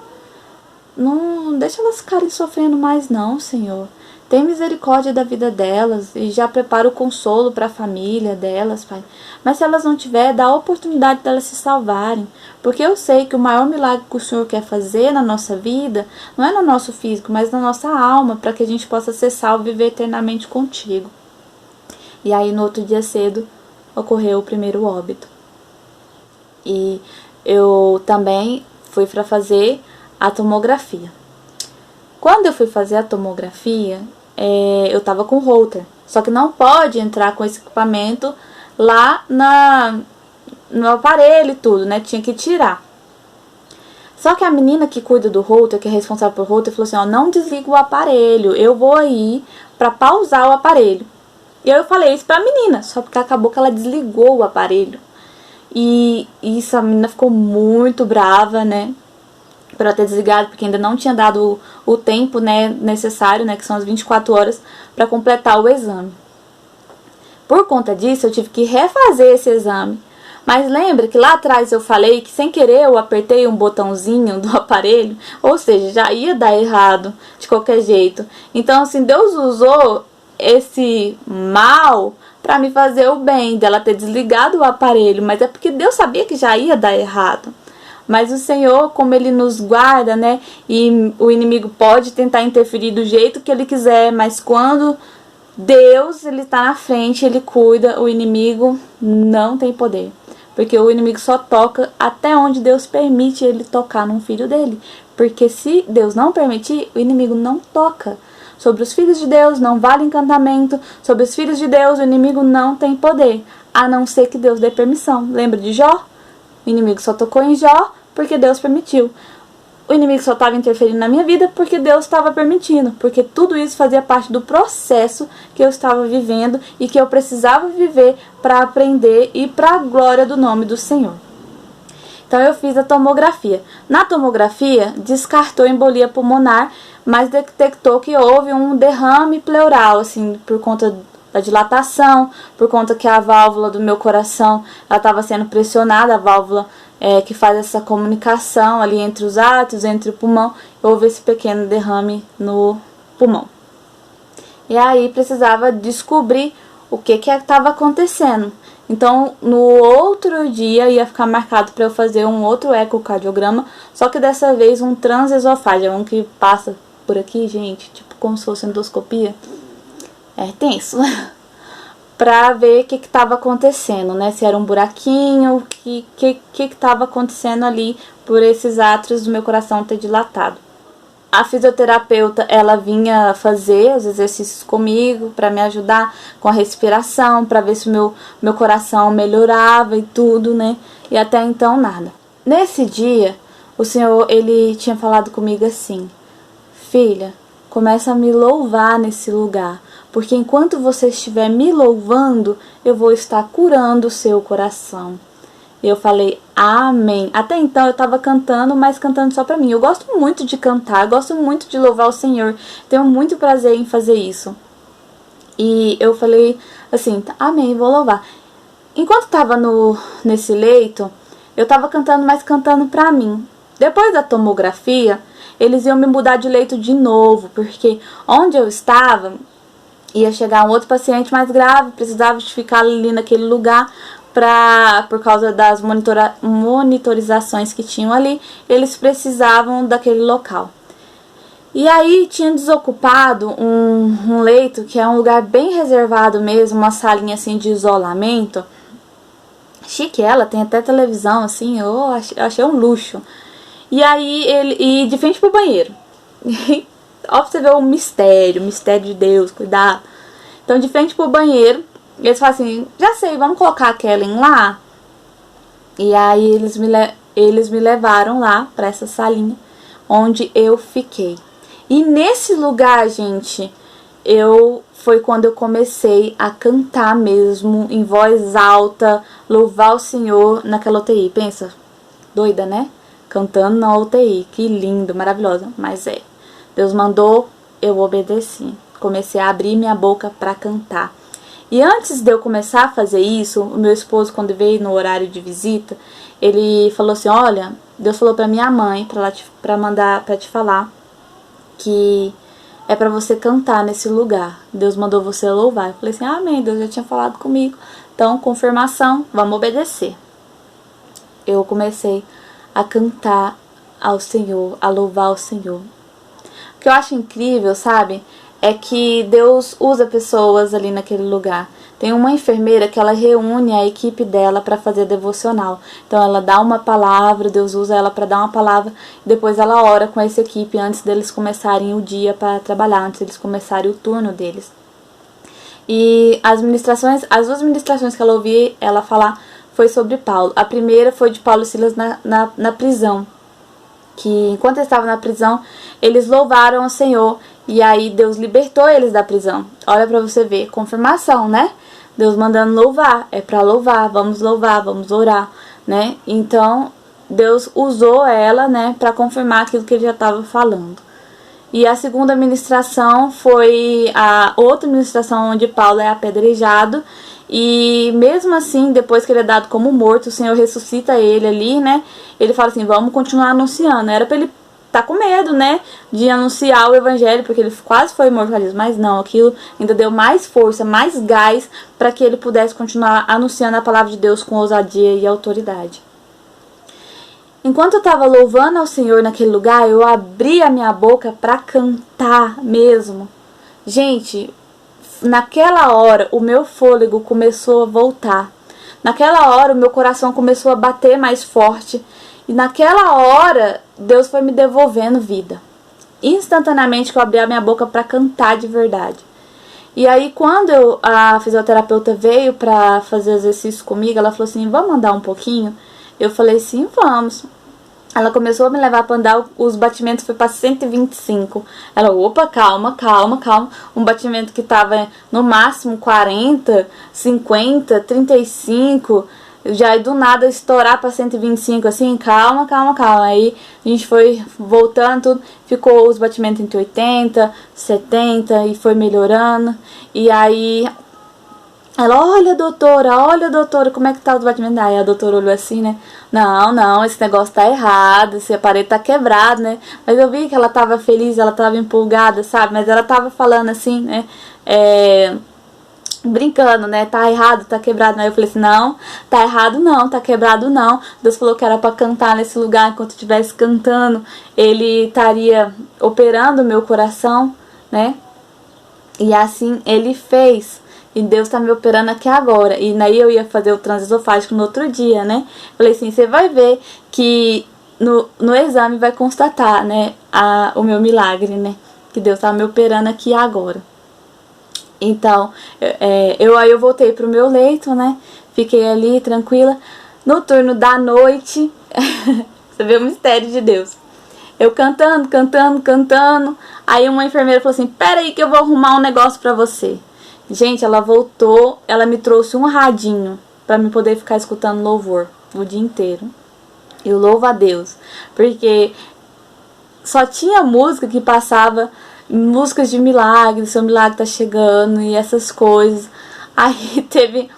não deixa elas ficarem sofrendo mais não, Senhor. Tem misericórdia da vida delas e já prepara o consolo para a família delas, Pai. Mas se elas não tiverem, dá a oportunidade delas se salvarem. Porque eu sei que o maior milagre que o Senhor quer fazer na nossa vida não é no nosso físico, mas na nossa alma, para que a gente possa ser salvo e viver eternamente contigo. E aí no outro dia cedo ocorreu o primeiro óbito. E eu também fui para fazer a tomografia. Quando eu fui fazer a tomografia, eu tava com Holter. Só que não pode entrar com esse equipamento lá no aparelho e tudo, né? Tinha que tirar. Só que a menina que cuida do Holter, que é responsável por Holter, falou assim: ó, não desliga o aparelho, eu vou aí pra pausar o aparelho. E eu falei isso pra menina, só porque acabou que ela desligou o aparelho. E isso, a menina ficou muito brava, né? Para ter desligado, porque ainda não tinha dado o tempo, né, necessário, né, que são as 24 horas, para completar o exame. Por conta disso, eu tive que refazer esse exame. Mas lembra que lá atrás eu falei que sem querer eu apertei um botãozinho do aparelho, ou seja, já ia dar errado de qualquer jeito. Então, assim, Deus usou esse mal para me fazer o bem, dela ter desligado o aparelho, mas é porque Deus sabia que já ia dar errado. Mas o Senhor, como Ele nos guarda, né? E o inimigo pode tentar interferir do jeito que ele quiser, mas quando Deus, Ele está na frente, Ele cuida, o inimigo não tem poder. Porque o inimigo só toca até onde Deus permite ele tocar num filho dele. Porque se Deus não permitir, o inimigo não toca. Sobre os filhos de Deus não vale encantamento. Sobre os filhos de Deus o inimigo não tem poder, a não ser que Deus dê permissão. Lembra de Jó? O inimigo só tocou em Jó porque Deus permitiu. O inimigo só estava interferindo na minha vida porque Deus estava permitindo. Porque tudo isso fazia parte do processo que eu estava vivendo e que eu precisava viver para aprender e para a glória do nome do Senhor. Então eu fiz a tomografia. Na tomografia, descartou embolia pulmonar, mas detectou que houve um derrame pleural, assim, por conta da dilatação, por conta que a válvula do meu coração estava sendo pressionada, a válvula que faz essa comunicação ali entre os átrios, entre o pulmão, houve esse pequeno derrame no pulmão. E aí precisava descobrir o que estava acontecendo. Então, no outro dia ia ficar marcado para eu fazer um outro ecocardiograma, só que dessa vez um transesofágeo, um que passa por aqui, gente, tipo como se fosse endoscopia. É tenso. Pra ver o que estava acontecendo, né? Se era um buraquinho, o que estava acontecendo ali por esses átrios do meu coração ter dilatado. A fisioterapeuta, ela vinha fazer os exercícios comigo para me ajudar com a respiração, para ver se o meu coração melhorava e tudo, né? E até então nada. Nesse dia, o Senhor, ele tinha falado comigo assim: filha, começa a me louvar nesse lugar, porque enquanto você estiver me louvando, eu vou estar curando o seu coração. E eu falei, amém. Até então eu estava cantando, mas cantando só pra mim. Eu gosto muito de cantar, gosto muito de louvar o Senhor. Tenho muito prazer em fazer isso. E eu falei assim, amém, vou louvar. Enquanto estava nesse leito, eu estava cantando, mas cantando pra mim. Depois da tomografia, eles iam me mudar de leito de novo, porque onde eu estava, ia chegar um outro paciente mais grave, precisava de ficar ali naquele lugar, por causa das monitorizações que tinham ali, eles precisavam daquele local. E aí tinha desocupado um leito, que é um lugar bem reservado mesmo, uma salinha assim de isolamento. Chique ela, tem até televisão assim, eu achei um luxo. E aí de frente pro banheiro. Ó, pra você ver o mistério de Deus, cuidado. Então de frente pro banheiro, eles falam assim, já sei, vamos colocar a Kellen lá. E aí eles me levaram lá pra essa salinha, onde eu fiquei. E nesse lugar, gente, foi quando eu comecei a cantar mesmo, em voz alta, louvar o Senhor naquela UTI. Pensa, doida, né? Cantando na UTI, que lindo, maravilhosa. Mas Deus mandou, eu obedeci. Comecei a abrir minha boca pra cantar. E antes de eu começar a fazer isso, o meu esposo, quando veio no horário de visita, ele falou assim, olha, Deus falou pra minha mãe, pra te falar que é pra você cantar nesse lugar. Deus mandou você louvar. Eu falei assim, amém, Deus já tinha falado comigo. Então, confirmação, vamos obedecer. Eu comecei a cantar ao Senhor, a louvar o Senhor. O que eu acho incrível, sabe, é que Deus usa pessoas ali naquele lugar. Tem uma enfermeira que ela reúne a equipe dela para fazer devocional. Então ela dá uma palavra, Deus usa ela para dar uma palavra, e depois ela ora com essa equipe antes deles começarem o dia para trabalhar, antes deles começarem o turno deles. E as duas ministrações que ela ouvi ela falar foi sobre Paulo. A primeira foi de Paulo e Silas na prisão, que enquanto eles estavam na prisão, eles louvaram o Senhor, e aí Deus libertou eles da prisão. Olha pra você ver, confirmação, né? Deus mandando louvar, é pra louvar, vamos orar, né? Então, Deus usou ela, né, pra confirmar aquilo que ele já estava falando. E a segunda ministração foi a outra ministração onde Paulo é apedrejado. E mesmo assim, depois que ele é dado como morto, o Senhor ressuscita ele ali, né? Ele fala assim, vamos continuar anunciando. Era pra ele estar com medo, né? De anunciar o evangelho, porque ele quase foi imortalizado. Mas não, aquilo ainda deu mais força, mais gás, para que ele pudesse continuar anunciando a palavra de Deus com ousadia e autoridade. Enquanto eu estava louvando ao Senhor naquele lugar, eu abri a minha boca para cantar mesmo. Gente, naquela hora o meu fôlego começou a voltar. Naquela hora, o meu coração começou a bater mais forte. E naquela hora, Deus foi me devolvendo vida. Instantaneamente que eu abri a minha boca para cantar de verdade. E aí, quando a fisioterapeuta veio para fazer exercício comigo, ela falou assim, vamos andar um pouquinho? Eu falei, sim, vamos. Ela começou a me levar para andar, os batimentos foi para 125. Ela, opa, calma, calma, calma. Um batimento que tava no máximo 40, 50, 35, já do nada estourar para 125, assim, calma, calma, calma. Aí a gente foi voltando, tudo, ficou os batimentos entre 80, 70 e foi melhorando. E aí ela, olha doutora, como é que tá os batimentos? Aí a doutora olhou assim, né? Não, esse negócio tá errado, esse aparelho tá quebrado, né? Mas eu vi que ela tava feliz, ela tava empolgada, sabe? Mas ela tava falando assim, né? Brincando, né? Tá errado, tá quebrado. Aí eu falei assim, não, tá errado não, tá quebrado não. Deus falou que era pra cantar nesse lugar, enquanto eu estivesse cantando, Ele estaria operando o meu coração, né? E assim Ele fez. E Deus tá me operando aqui agora. E daí eu ia fazer o transesofágico no outro dia, né? Falei assim, você vai ver que no exame vai constatar, né? O meu milagre, né? Que Deus tá me operando aqui agora. Então, aí eu voltei pro meu leito, né? Fiquei ali tranquila. No turno da noite, você vê o mistério de Deus. Eu cantando. Aí uma enfermeira falou assim, pera aí que eu vou arrumar um negócio pra você. Gente, ela voltou, ela me trouxe um radinho pra me poder ficar escutando louvor o dia inteiro. Eu louvo a Deus, porque só tinha música que passava, músicas de milagre, seu milagre tá chegando e essas coisas. Aí teve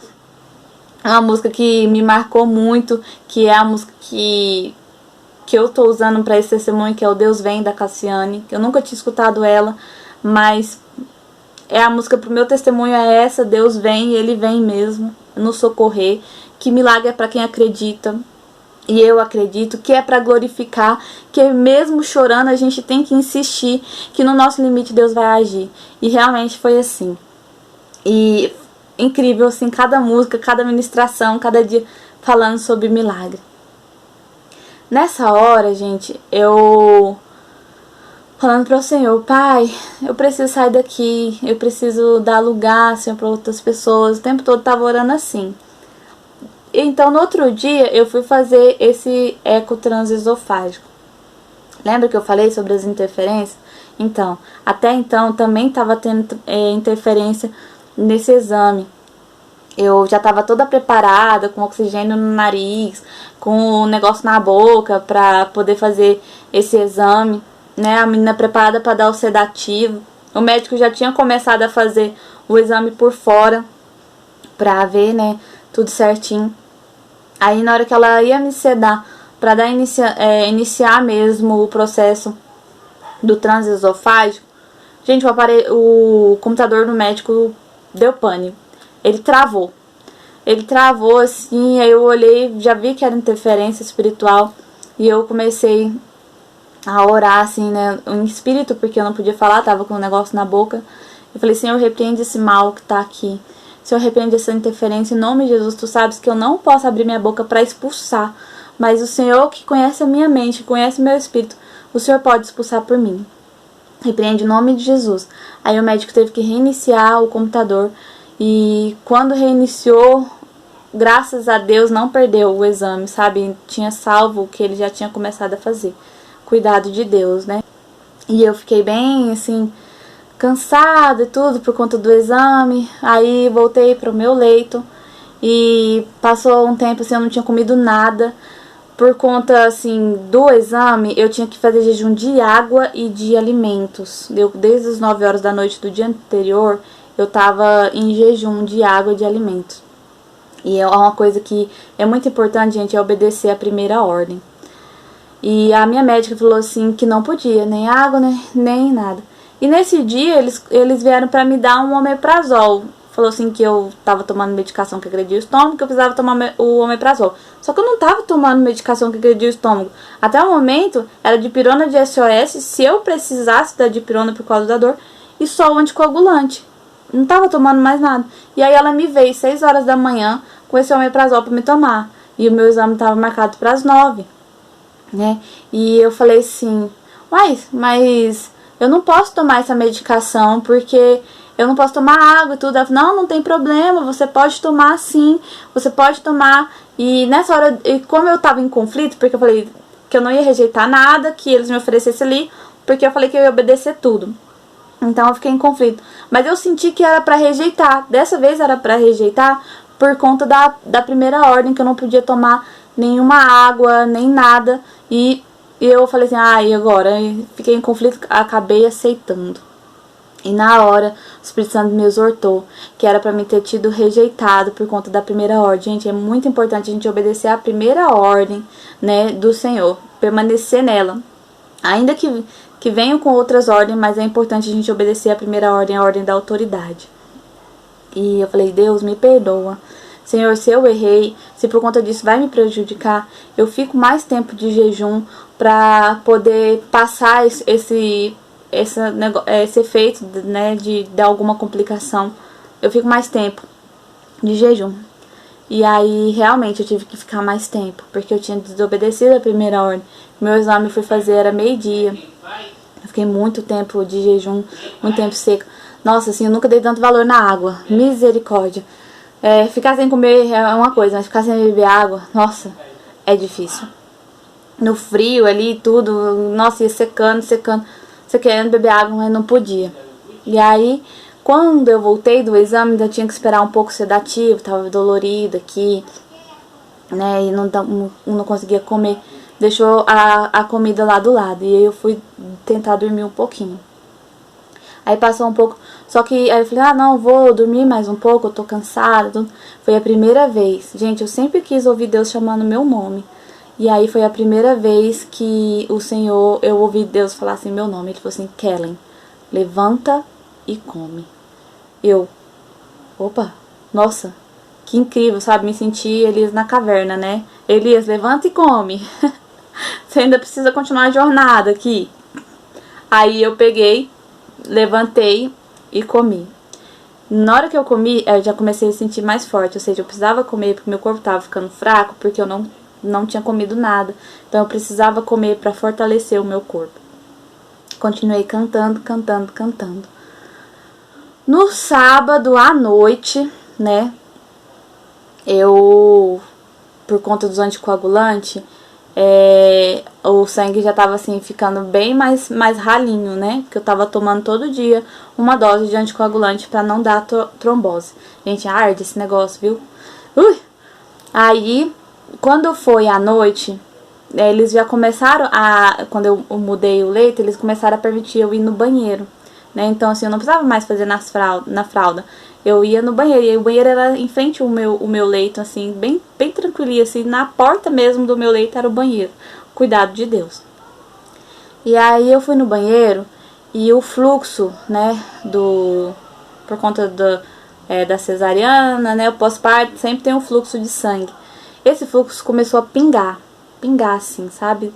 uma música que me marcou muito, que é a música que eu tô usando pra esse testemunho, que é o Deus Vem, da Cassiane. Eu nunca tinha escutado ela, mas a música pro meu testemunho é essa, Deus vem e Ele vem mesmo nos socorrer. Que milagre é pra quem acredita. E eu acredito que é para glorificar, que mesmo chorando a gente tem que insistir, que no nosso limite Deus vai agir. E realmente foi assim. E incrível, assim, cada música, cada ministração, cada dia falando sobre milagre. Nessa hora, gente, eu falando para o Senhor, Pai, eu preciso sair daqui, eu preciso dar lugar, Senhor, para outras pessoas. O tempo todo estava orando assim. Então, no outro dia, eu fui fazer esse eco transesofágico. Lembra que eu falei sobre as interferências? Então, até então, também estava tendo interferência nesse exame. Eu já estava toda preparada, com oxigênio no nariz, com o negócio na boca, para poder fazer esse exame, né? A menina preparada para dar o sedativo. O médico já tinha começado a fazer o exame por fora, para ver, né, tudo certinho. Aí na hora que ela ia me sedar para dar iniciar mesmo o processo do transesofágico, gente, o computador do médico deu pane. Ele travou assim, aí eu olhei, já vi que era interferência espiritual e eu comecei a orar assim, né, em espírito, porque eu não podia falar, tava com um negócio na boca. Eu falei, Senhor, repreende esse mal que tá aqui. Senhor, repreende essa interferência, em nome de Jesus. Tu sabes que eu não posso abrir minha boca para expulsar, mas o Senhor que conhece a minha mente, conhece o meu espírito, o Senhor pode expulsar por mim. Repreende em nome de Jesus. Aí o médico teve que reiniciar o computador, e quando reiniciou, graças a Deus, não perdeu o exame, sabe? Tinha salvo o que ele já tinha começado a fazer. Cuidado de Deus, né? E eu fiquei bem, assim, cansada e tudo por conta do exame. Aí voltei pro meu leito e passou um tempo assim, eu não tinha comido nada. Por conta, assim, do exame, eu tinha que fazer jejum de água e de alimentos. Desde as 9 horas da noite do dia anterior, eu tava em jejum de água e de alimentos. E é uma coisa que é muito importante, gente, é obedecer a primeira ordem. E a minha médica falou assim que não podia, nem água, né, nem nada. E nesse dia eles vieram pra me dar um omeprazol. Falou assim que eu tava tomando medicação que agredia o estômago, que eu precisava tomar o omeprazol. Só que eu não tava tomando medicação que agredia o estômago. Até o momento era dipirona de SOS, se eu precisasse da dipirona por causa da dor, e só o anticoagulante. Não tava tomando mais nada. E aí ela me veio 6 horas da manhã com esse omeprazol pra me tomar. E o meu exame tava marcado para as 9, né? E eu falei assim, uai, mas eu não posso tomar essa medicação porque eu não posso tomar água e tudo. Ela falou, não tem problema, você pode tomar sim, você pode tomar. E nessa hora, como eu tava em conflito, porque eu falei que eu não ia rejeitar nada que eles me oferecessem ali, porque eu falei que eu ia obedecer tudo. Então eu fiquei em conflito. Mas eu senti que era pra rejeitar. Dessa vez era pra rejeitar por conta da primeira ordem, que eu não podia tomar nenhuma água, nem nada. E eu falei assim, e agora? E fiquei em conflito, acabei aceitando. E na hora, o Espírito Santo me exortou, que era pra mim ter tido rejeitado por conta da primeira ordem. Gente, é muito importante a gente obedecer a primeira ordem, né, do Senhor. Permanecer nela. Ainda que venham com outras ordens, mas é importante a gente obedecer a primeira ordem, a ordem da autoridade. E eu falei, Deus, me perdoa. Senhor, se eu errei, se por conta disso vai me prejudicar, eu fico mais tempo de jejum pra poder passar esse efeito, né, de dar alguma complicação. Eu fico mais tempo de jejum. E aí, realmente, eu tive que ficar mais tempo, porque eu tinha desobedecido a primeira ordem. Meu exame eu fui fazer, era meio-dia. Eu fiquei muito tempo de jejum, muito tempo seco. Nossa, assim, eu nunca dei tanto valor na água. Misericórdia. Ficar sem comer é uma coisa, mas ficar sem beber água, nossa, é difícil. No frio ali, tudo, nossa, ia secando. Você querendo beber água, mas não podia. E aí, quando eu voltei do exame, ainda tinha que esperar um pouco sedativo, tava dolorido aqui, né, e não conseguia comer. Deixou a comida lá do lado, e aí eu fui tentar dormir um pouquinho. Aí passou um pouco, só que aí eu falei, não, vou dormir mais um pouco, eu tô cansada. Tudo. Foi a primeira vez. Gente, eu sempre quis ouvir Deus chamando meu nome. E aí foi a primeira vez que eu ouvi Deus falar assim meu nome. Ele falou assim, Kellen, levanta e come. Opa, nossa, que incrível, sabe? Me senti Elias na caverna, né? Elias, levanta e come. Você ainda precisa continuar a jornada aqui. Aí eu peguei, levantei e comi. Na hora que eu comi, eu já comecei a sentir mais forte. Ou seja, eu precisava comer porque meu corpo estava ficando fraco, porque eu não tinha comido nada. Então eu precisava comer para fortalecer o meu corpo. Continuei cantando. No sábado à noite, né, por conta dos anticoagulantes, o sangue já tava assim, ficando bem mais ralinho, né? Porque eu tava tomando todo dia uma dose de anticoagulante pra não dar trombose. Gente, arde esse negócio, viu? Aí, quando foi à noite, eles já começaram quando eu mudei o leito, eles começaram a permitir eu ir no banheiro, né? Então, assim, eu não precisava mais fazer na fralda. Eu ia no banheiro, e aí o banheiro era em frente ao meu leito, assim, bem tranquilinho, assim, na porta mesmo do meu leito era o banheiro. Cuidado de Deus. E aí eu fui no banheiro e o fluxo, né, por conta da cesariana, né, o pós-parto, sempre tem um fluxo de sangue. Esse fluxo começou a pingar assim, sabe?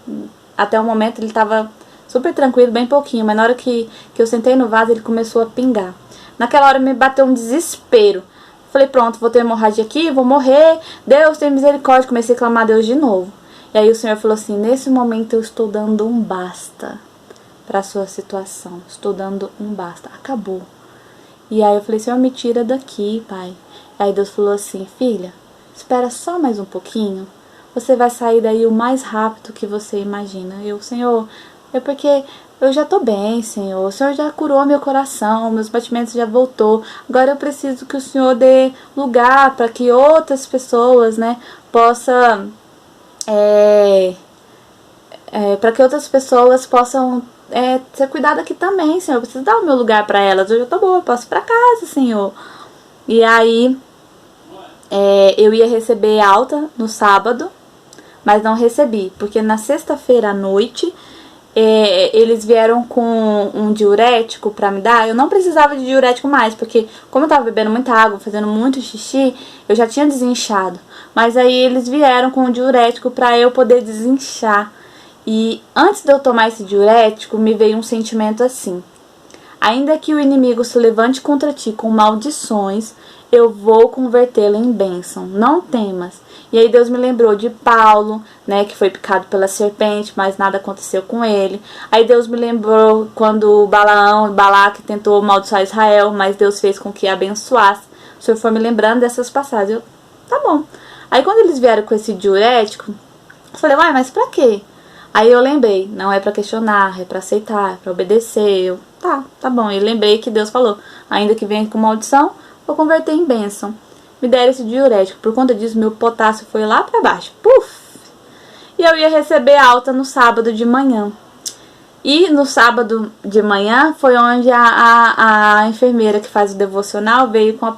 Até o momento ele tava super tranquilo, bem pouquinho, mas na hora que eu sentei no vaso ele começou a pingar. Naquela hora me bateu um desespero. Falei, pronto, vou ter hemorragia aqui, vou morrer. Deus tem misericórdia. Comecei a clamar a Deus de novo. E aí o Senhor falou assim, nesse momento eu estou dando um basta para a sua situação. Estou dando um basta. Acabou. E aí eu falei, Senhor, me tira daqui, Pai. E aí Deus falou assim, filha, espera só mais um pouquinho. Você vai sair daí o mais rápido que você imagina. Senhor, porque eu já tô bem, Senhor. O Senhor já curou meu coração, meus batimentos já voltou. Agora eu preciso que o Senhor dê lugar para que outras pessoas, né, possam ser cuidadas aqui também, Senhor. Eu preciso dar o meu lugar para elas. Eu já tô boa, eu posso ir pra casa, Senhor. E aí eu ia receber alta no sábado, mas não recebi, porque na sexta-feira à noite eles vieram com um diurético pra me dar. Eu não precisava de diurético mais, porque como eu tava bebendo muita água, fazendo muito xixi, eu já tinha desinchado. Mas aí eles vieram com um diurético pra eu poder desinchar. E antes de eu tomar esse diurético, me veio um sentimento assim: ainda que o inimigo se levante contra ti com maldições, eu vou convertê-lo em bênção, não temas. E aí Deus me lembrou de Paulo, né, que foi picado pela serpente, mas nada aconteceu com ele. Aí Deus me lembrou quando Balaão e Balaque tentou amaldiçoar Israel, mas Deus fez com que abençoasse. O Senhor foi me lembrando dessas passagens. Eu, tá bom. Aí quando eles vieram com esse diurético, eu falei, uai, mas pra quê? Aí eu lembrei, não é pra questionar, é pra aceitar, é pra obedecer. Eu, tá bom. E lembrei que Deus falou, ainda que venha com maldição, vou converter em bênção. Me deram esse diurético. Por conta disso, meu potássio foi lá pra baixo. Puf! E eu ia receber alta no sábado de manhã. E no sábado de manhã foi onde a enfermeira que faz o devocional veio com a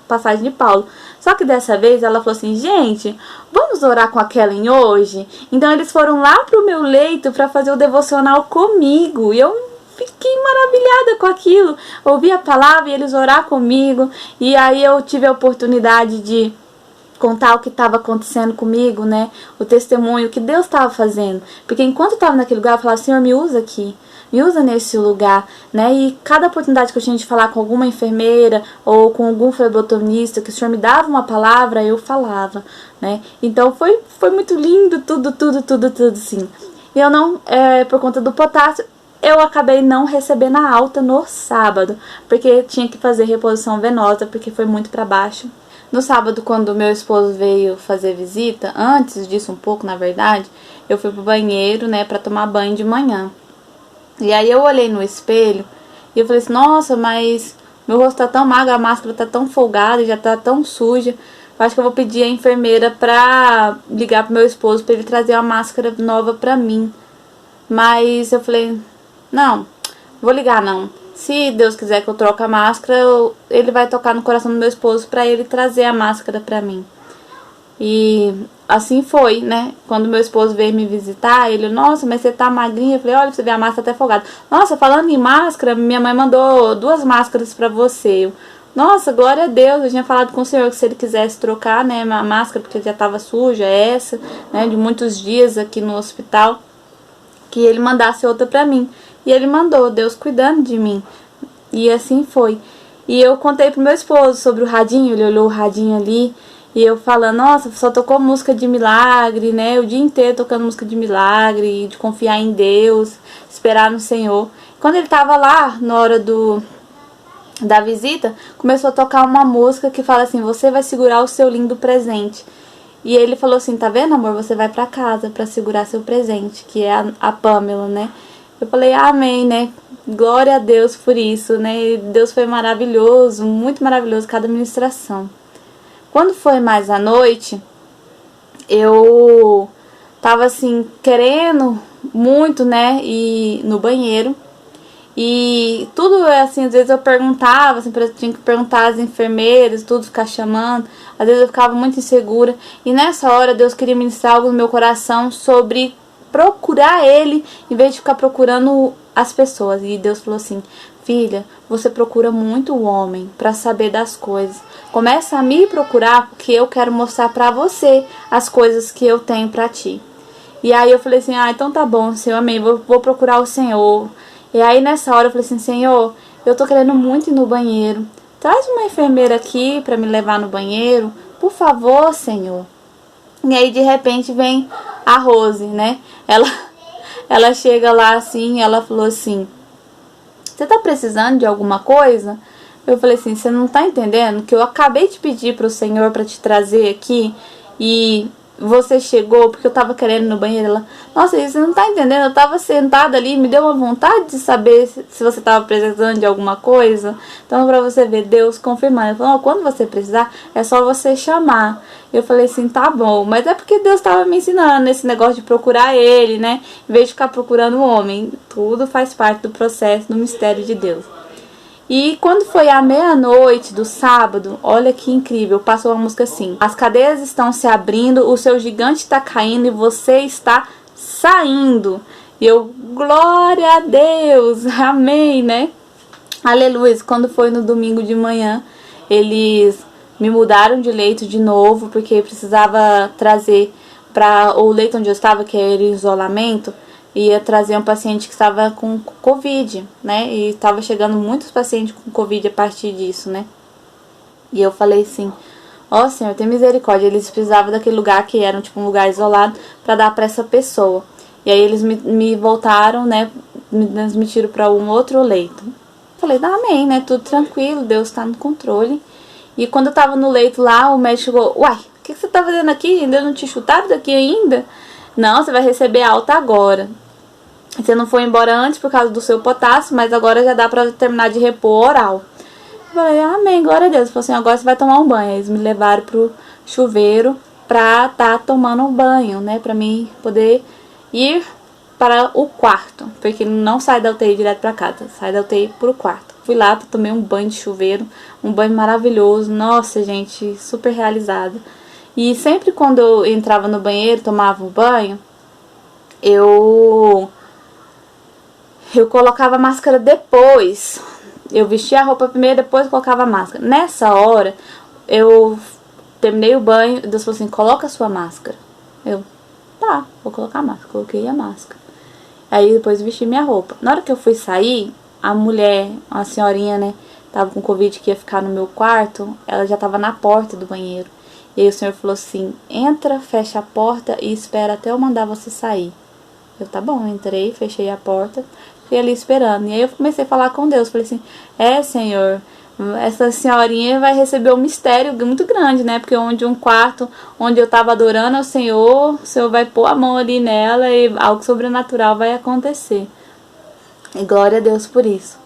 passagem de Paulo. Só que dessa vez ela falou assim, gente, vamos orar com a Kellen hoje? Então eles foram lá pro meu leito para fazer o devocional comigo. E eu fiquei maravilhada com aquilo. Ouvi a palavra e eles oraram comigo. E aí eu tive a oportunidade de contar o que estava acontecendo comigo, né? O testemunho que Deus estava fazendo. Porque enquanto eu estava naquele lugar, eu falava, Senhor, me usa aqui. Me usa nesse lugar, né? E cada oportunidade que eu tinha de falar com alguma enfermeira ou com algum flebotomista, que o Senhor me dava uma palavra, eu falava, né? Então foi muito lindo, tudo, sim. E eu não, por conta do potássio, eu acabei não recebendo a alta no sábado, porque tinha que fazer reposição venosa, porque foi muito para baixo. No sábado, quando meu esposo veio fazer visita, antes disso um pouco, na verdade, eu fui pro banheiro, né, pra tomar banho de manhã. E aí eu olhei no espelho e eu falei assim, nossa, mas meu rosto tá tão magro, a máscara tá tão folgada, já tá tão suja. Eu acho que eu vou pedir a enfermeira pra ligar pro meu esposo pra ele trazer uma máscara nova pra mim. Mas eu falei, não, vou ligar não. Se Deus quiser que eu troque a máscara, ele vai tocar no coração do meu esposo pra ele trazer a máscara pra mim. E assim foi, né? Quando meu esposo veio me visitar, ele, nossa, mas você tá magrinha? Eu falei, olha, você vê, a máscara tá folgada. Nossa, falando em máscara, minha mãe mandou 2 máscaras pra você. Eu, nossa, glória a Deus, eu tinha falado com o Senhor que se ele quisesse trocar, né, a máscara, porque já tava suja, essa, né, de muitos dias aqui no hospital, que ele mandasse outra pra mim. E ele mandou, Deus cuidando de mim. E assim foi. E eu contei pro meu esposo sobre o radinho, ele olhou o radinho ali, e eu falando, nossa, só tocou música de milagre, né? O dia inteiro tocando música de milagre, de confiar em Deus, esperar no Senhor. Quando ele tava lá, na hora da visita, começou a tocar uma música que fala assim, você vai segurar o seu lindo presente. E ele falou assim, tá vendo, amor, você vai pra casa pra segurar seu presente, que é a Pamela, né? Eu falei, amém, né? Glória a Deus por isso, né? E Deus foi maravilhoso, muito maravilhoso cada ministração. Quando foi mais à noite, eu tava assim, querendo muito, né, ir no banheiro. E tudo assim, às vezes eu perguntava, assim, eu tinha que perguntar às enfermeiras, tudo, ficar chamando. Às vezes eu ficava muito insegura. E nessa hora Deus queria ministrar algo no meu coração sobre procurar Ele, em vez de ficar procurando as pessoas. E Deus falou assim, filha, você procura muito o homem para saber das coisas. Começa a me procurar porque eu quero mostrar para você as coisas que eu tenho para ti. E aí eu falei assim, então tá bom, Senhor, amém, vou procurar o Senhor. E aí nessa hora eu falei assim, Senhor, eu tô querendo muito ir no banheiro. Traz uma enfermeira aqui para me levar no banheiro, por favor, Senhor. E aí de repente vem a Rose, né? Ela chega lá assim, ela falou assim, você tá precisando de alguma coisa? Eu falei assim, você não tá entendendo que eu acabei de pedir pro Senhor pra te trazer aqui e você chegou porque eu tava querendo ir no banheiro? Ela, nossa, você não tá entendendo, eu tava sentada ali, me deu uma vontade de saber se você tava precisando de alguma coisa. Então pra você ver, Deus confirmando, ele falou, quando você precisar, é só você chamar. Eu falei assim, tá bom, mas é porque Deus tava me ensinando esse negócio de procurar Ele, né, em vez de ficar procurando o homem. Tudo faz parte do processo, do mistério de Deus. E quando foi à meia-noite do sábado, olha que incrível, passou uma música assim, as cadeias estão se abrindo, o seu gigante está caindo e você está saindo. E eu, glória a Deus, amém, né? Aleluia. Quando foi no domingo de manhã, eles me mudaram de leito de novo, porque precisava trazer para o leito onde eu estava, que era isolamento, ia trazer um paciente que estava com Covid, né? E estava chegando muitos pacientes com Covid a partir disso, né? E eu falei assim, ó Senhor, tem misericórdia. Eles precisavam daquele lugar que era tipo um lugar isolado pra dar pra essa pessoa. E aí eles me voltaram, né, me transmitiram pra um outro leito. Falei, amém, né, tudo tranquilo, Deus tá no controle. E quando eu tava no leito lá, o médico chegou, uai, o que você tá fazendo aqui? Ainda não te chutaram daqui ainda? Não, você vai receber alta agora. Você não foi embora antes por causa do seu potássio, mas agora já dá pra terminar de repor oral. Eu falei, amém, glória a Deus. Eu falei assim, agora você vai tomar um banho. Eles me levaram pro chuveiro pra tá tomando um banho, né? Pra mim poder ir para o quarto. Porque não sai da UTI direto pra casa, sai da UTI pro quarto. Fui lá, tomei um banho de chuveiro, um banho maravilhoso. Nossa, gente, super realizada. E sempre quando eu entrava no banheiro, tomava um banho, eu colocava a máscara depois. Eu vestia a roupa primeiro, depois colocava a máscara. Nessa hora, eu terminei o banho, Deus falou assim, coloca a sua máscara. Eu, tá, vou colocar a máscara. Coloquei a máscara. Aí depois vesti minha roupa. Na hora que eu fui sair, a mulher, uma senhorinha, né, tava com Covid que ia ficar no meu quarto, ela já tava na porta do banheiro. E aí o Senhor falou assim, entra, fecha a porta e espera até eu mandar você sair. Eu, tá bom, entrei, fechei a porta, fiquei ali esperando. E aí eu comecei a falar com Deus, falei assim, Senhor, essa senhorinha vai receber um mistério muito grande, né? Porque onde um quarto, onde eu tava adorando ao Senhor, o Senhor vai pôr a mão ali nela e algo sobrenatural vai acontecer. E glória a Deus por isso.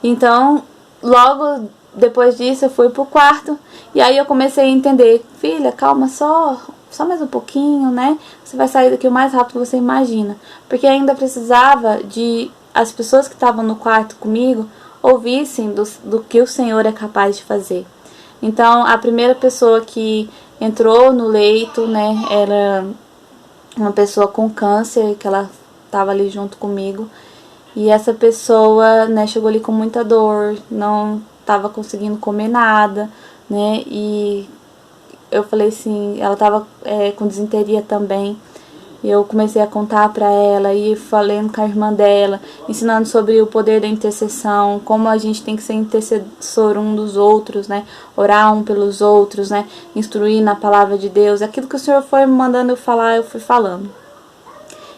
Então, logo depois disso eu fui pro quarto e aí eu comecei a entender, filha, calma, só mais um pouquinho, né? Você vai sair daqui o mais rápido que você imagina. Porque ainda precisava de as pessoas que estavam no quarto comigo ouvissem do que o Senhor é capaz de fazer. Então, a primeira pessoa que entrou no leito, né, era uma pessoa com câncer, que ela estava ali junto comigo. E essa pessoa, né, chegou ali com muita dor, não estava conseguindo comer nada, né, e eu falei assim, ela tava com disenteria também. E eu comecei a contar pra ela e falando com a irmã dela, ensinando sobre o poder da intercessão, como a gente tem que ser intercessor um dos outros, né? Orar um pelos outros, né? Instruir na palavra de Deus. Aquilo que o Senhor foi me mandando eu falar, eu fui falando.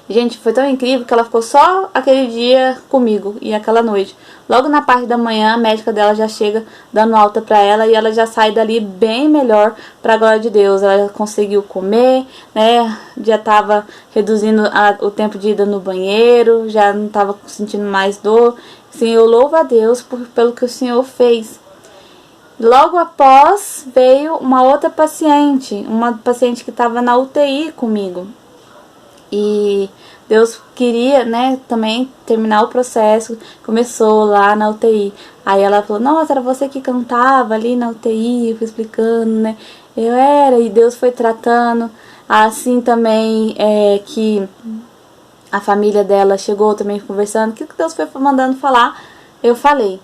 Gente, foi tão incrível que ela ficou só aquele dia comigo e aquela noite. Logo na parte da manhã, a médica dela já chega dando alta pra ela e ela já sai dali bem melhor, pra glória de Deus. Ela conseguiu comer, né? Já tava reduzindo o tempo de ida no banheiro, já não tava sentindo mais dor. Sim, eu louvo a Deus pelo que o Senhor fez. Logo após veio uma outra paciente, que estava na UTI comigo. E Deus queria, né, também terminar o processo. Começou lá na UTI. Aí ela falou, nossa, era você que cantava ali na UTI. Eu fui explicando, né. Eu era, e Deus foi tratando. Assim também que a família dela chegou também conversando. O que Deus foi mandando falar, eu falei.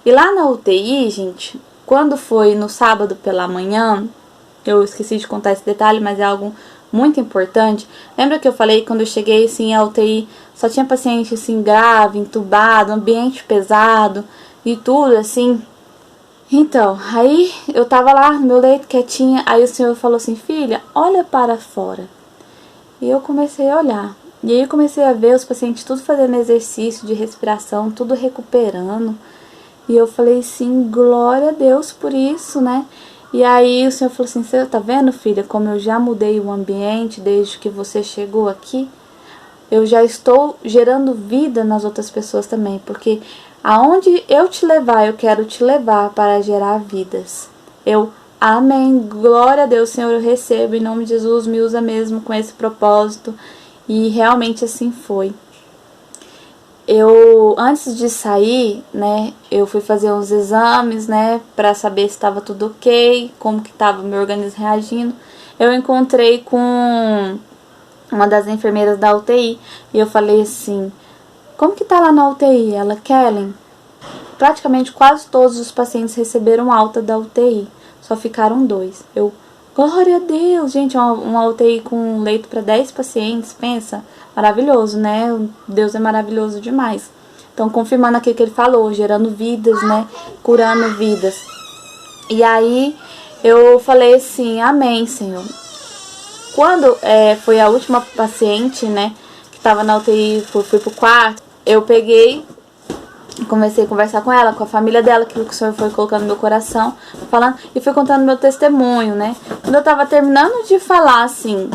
E lá na UTI, gente, quando foi no sábado pela manhã, eu esqueci de contar esse detalhe, mas é algo muito importante. Lembra que eu falei que quando eu cheguei assim a UTI só tinha paciente assim grave, entubado, ambiente pesado e tudo assim. Então, aí eu tava lá no meu leito quietinha, aí o Senhor falou assim, filha, olha para fora. E eu comecei a olhar. E aí eu comecei a ver os pacientes tudo fazendo exercício de respiração, tudo recuperando. E eu falei assim, glória a Deus por isso, né? E aí o Senhor falou assim, você tá vendo, filha, como eu já mudei o ambiente desde que você chegou aqui? Eu já estou gerando vida nas outras pessoas também, porque aonde eu te levar, eu quero te levar para gerar vidas. Amém, glória a Deus, Senhor, eu recebo, em nome de Jesus, me usa mesmo com esse propósito. E realmente assim foi. Antes de sair, né, eu fui fazer uns exames, né, pra saber se estava tudo ok, como que tava o meu organismo reagindo. Eu encontrei com uma das enfermeiras da UTI e eu falei assim, como que tá lá na UTI? Ela, Kellen, praticamente quase todos os pacientes receberam alta da UTI, só ficaram 2. Glória a Deus, gente, uma UTI com leito para 10 pacientes, pensa, maravilhoso, né? Deus é maravilhoso demais. Então, confirmando aquilo que ele falou, gerando vidas, né? Curando vidas. E aí eu falei assim, amém, Senhor. Quando foi a última paciente, né, que tava na UTI, fui pro quarto, eu peguei, comecei a conversar com ela, com a família dela, que o Senhor foi colocando no meu coração, falando, e fui contando meu testemunho, né. Quando eu tava terminando de falar, assim,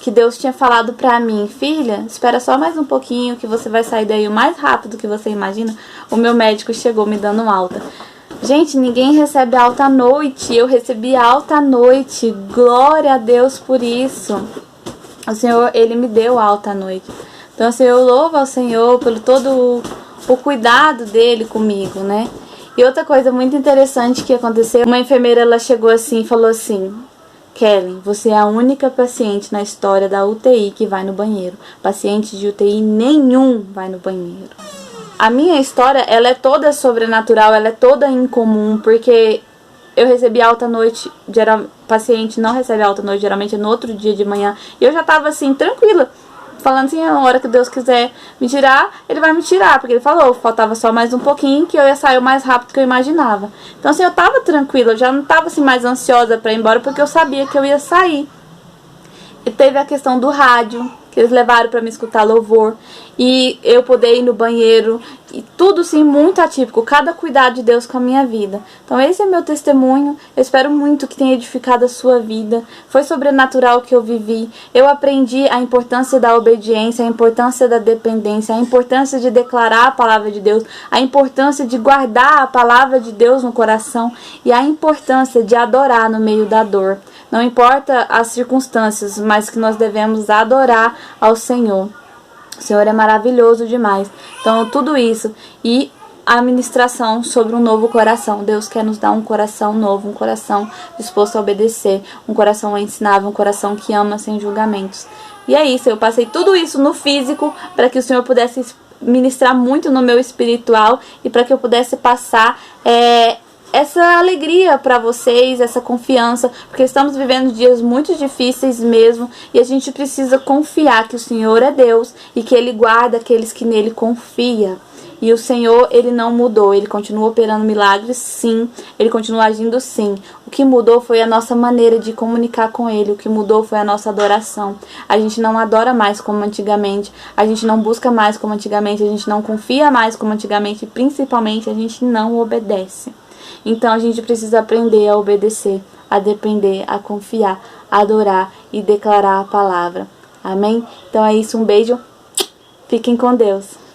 que Deus tinha falado pra mim, filha, espera só mais um pouquinho que você vai sair daí o mais rápido que você imagina, o meu médico chegou me dando alta. Gente, ninguém recebe alta à noite, eu recebi alta à noite, glória a Deus por isso. O Senhor, Ele me deu alta à noite. Então, assim, eu louvo ao Senhor pelo todo o cuidado dEle comigo, né? E outra coisa muito interessante que aconteceu, uma enfermeira, ela chegou assim e falou assim, Kellen, você é a única paciente na história da UTI que vai no banheiro. Paciente de UTI nenhum vai no banheiro. A minha história, ela é toda sobrenatural, ela é toda incomum, porque eu recebi alta à noite, paciente não recebe alta à noite, geralmente é no outro dia de manhã, e eu já tava assim, tranquila, falando assim, a hora que Deus quiser me tirar, Ele vai me tirar, porque Ele falou, faltava só mais um pouquinho, que eu ia sair o mais rápido que eu imaginava. Então assim, eu tava tranquila, eu já não tava assim mais ansiosa pra ir embora, porque eu sabia que eu ia sair. E teve a questão do rádio, que eles levaram pra me escutar louvor, e eu poder ir no banheiro, e tudo sim muito atípico, cada cuidado de Deus com a minha vida. Então esse é meu testemunho, eu espero muito que tenha edificado a sua vida, foi sobrenatural que eu vivi, eu aprendi a importância da obediência, a importância da dependência, a importância de declarar a palavra de Deus, a importância de guardar a palavra de Deus no coração, e a importância de adorar no meio da dor. Não importa as circunstâncias, mas que nós devemos adorar ao Senhor. O Senhor é maravilhoso demais. Então, tudo isso e a ministração sobre um novo coração. Deus quer nos dar um coração novo, um coração disposto a obedecer, um coração ensinável, um coração que ama sem julgamentos. E é isso, eu passei tudo isso no físico para que o Senhor pudesse ministrar muito no meu espiritual e para que eu pudesse passar essa alegria para vocês, essa confiança, porque estamos vivendo dias muito difíceis mesmo, e a gente precisa confiar que o Senhor é Deus e que Ele guarda aqueles que nele confiam. E o Senhor, Ele não mudou, Ele continua operando milagres, sim, Ele continua agindo, sim. O que mudou foi a nossa maneira de comunicar com Ele, o que mudou foi a nossa adoração. A gente não adora mais como antigamente, a gente não busca mais como antigamente, a gente não confia mais como antigamente, e principalmente a gente não obedece. Então a gente precisa aprender a obedecer, a depender, a confiar, a adorar e declarar a palavra. Amém? Então é isso, um beijo. Fiquem com Deus.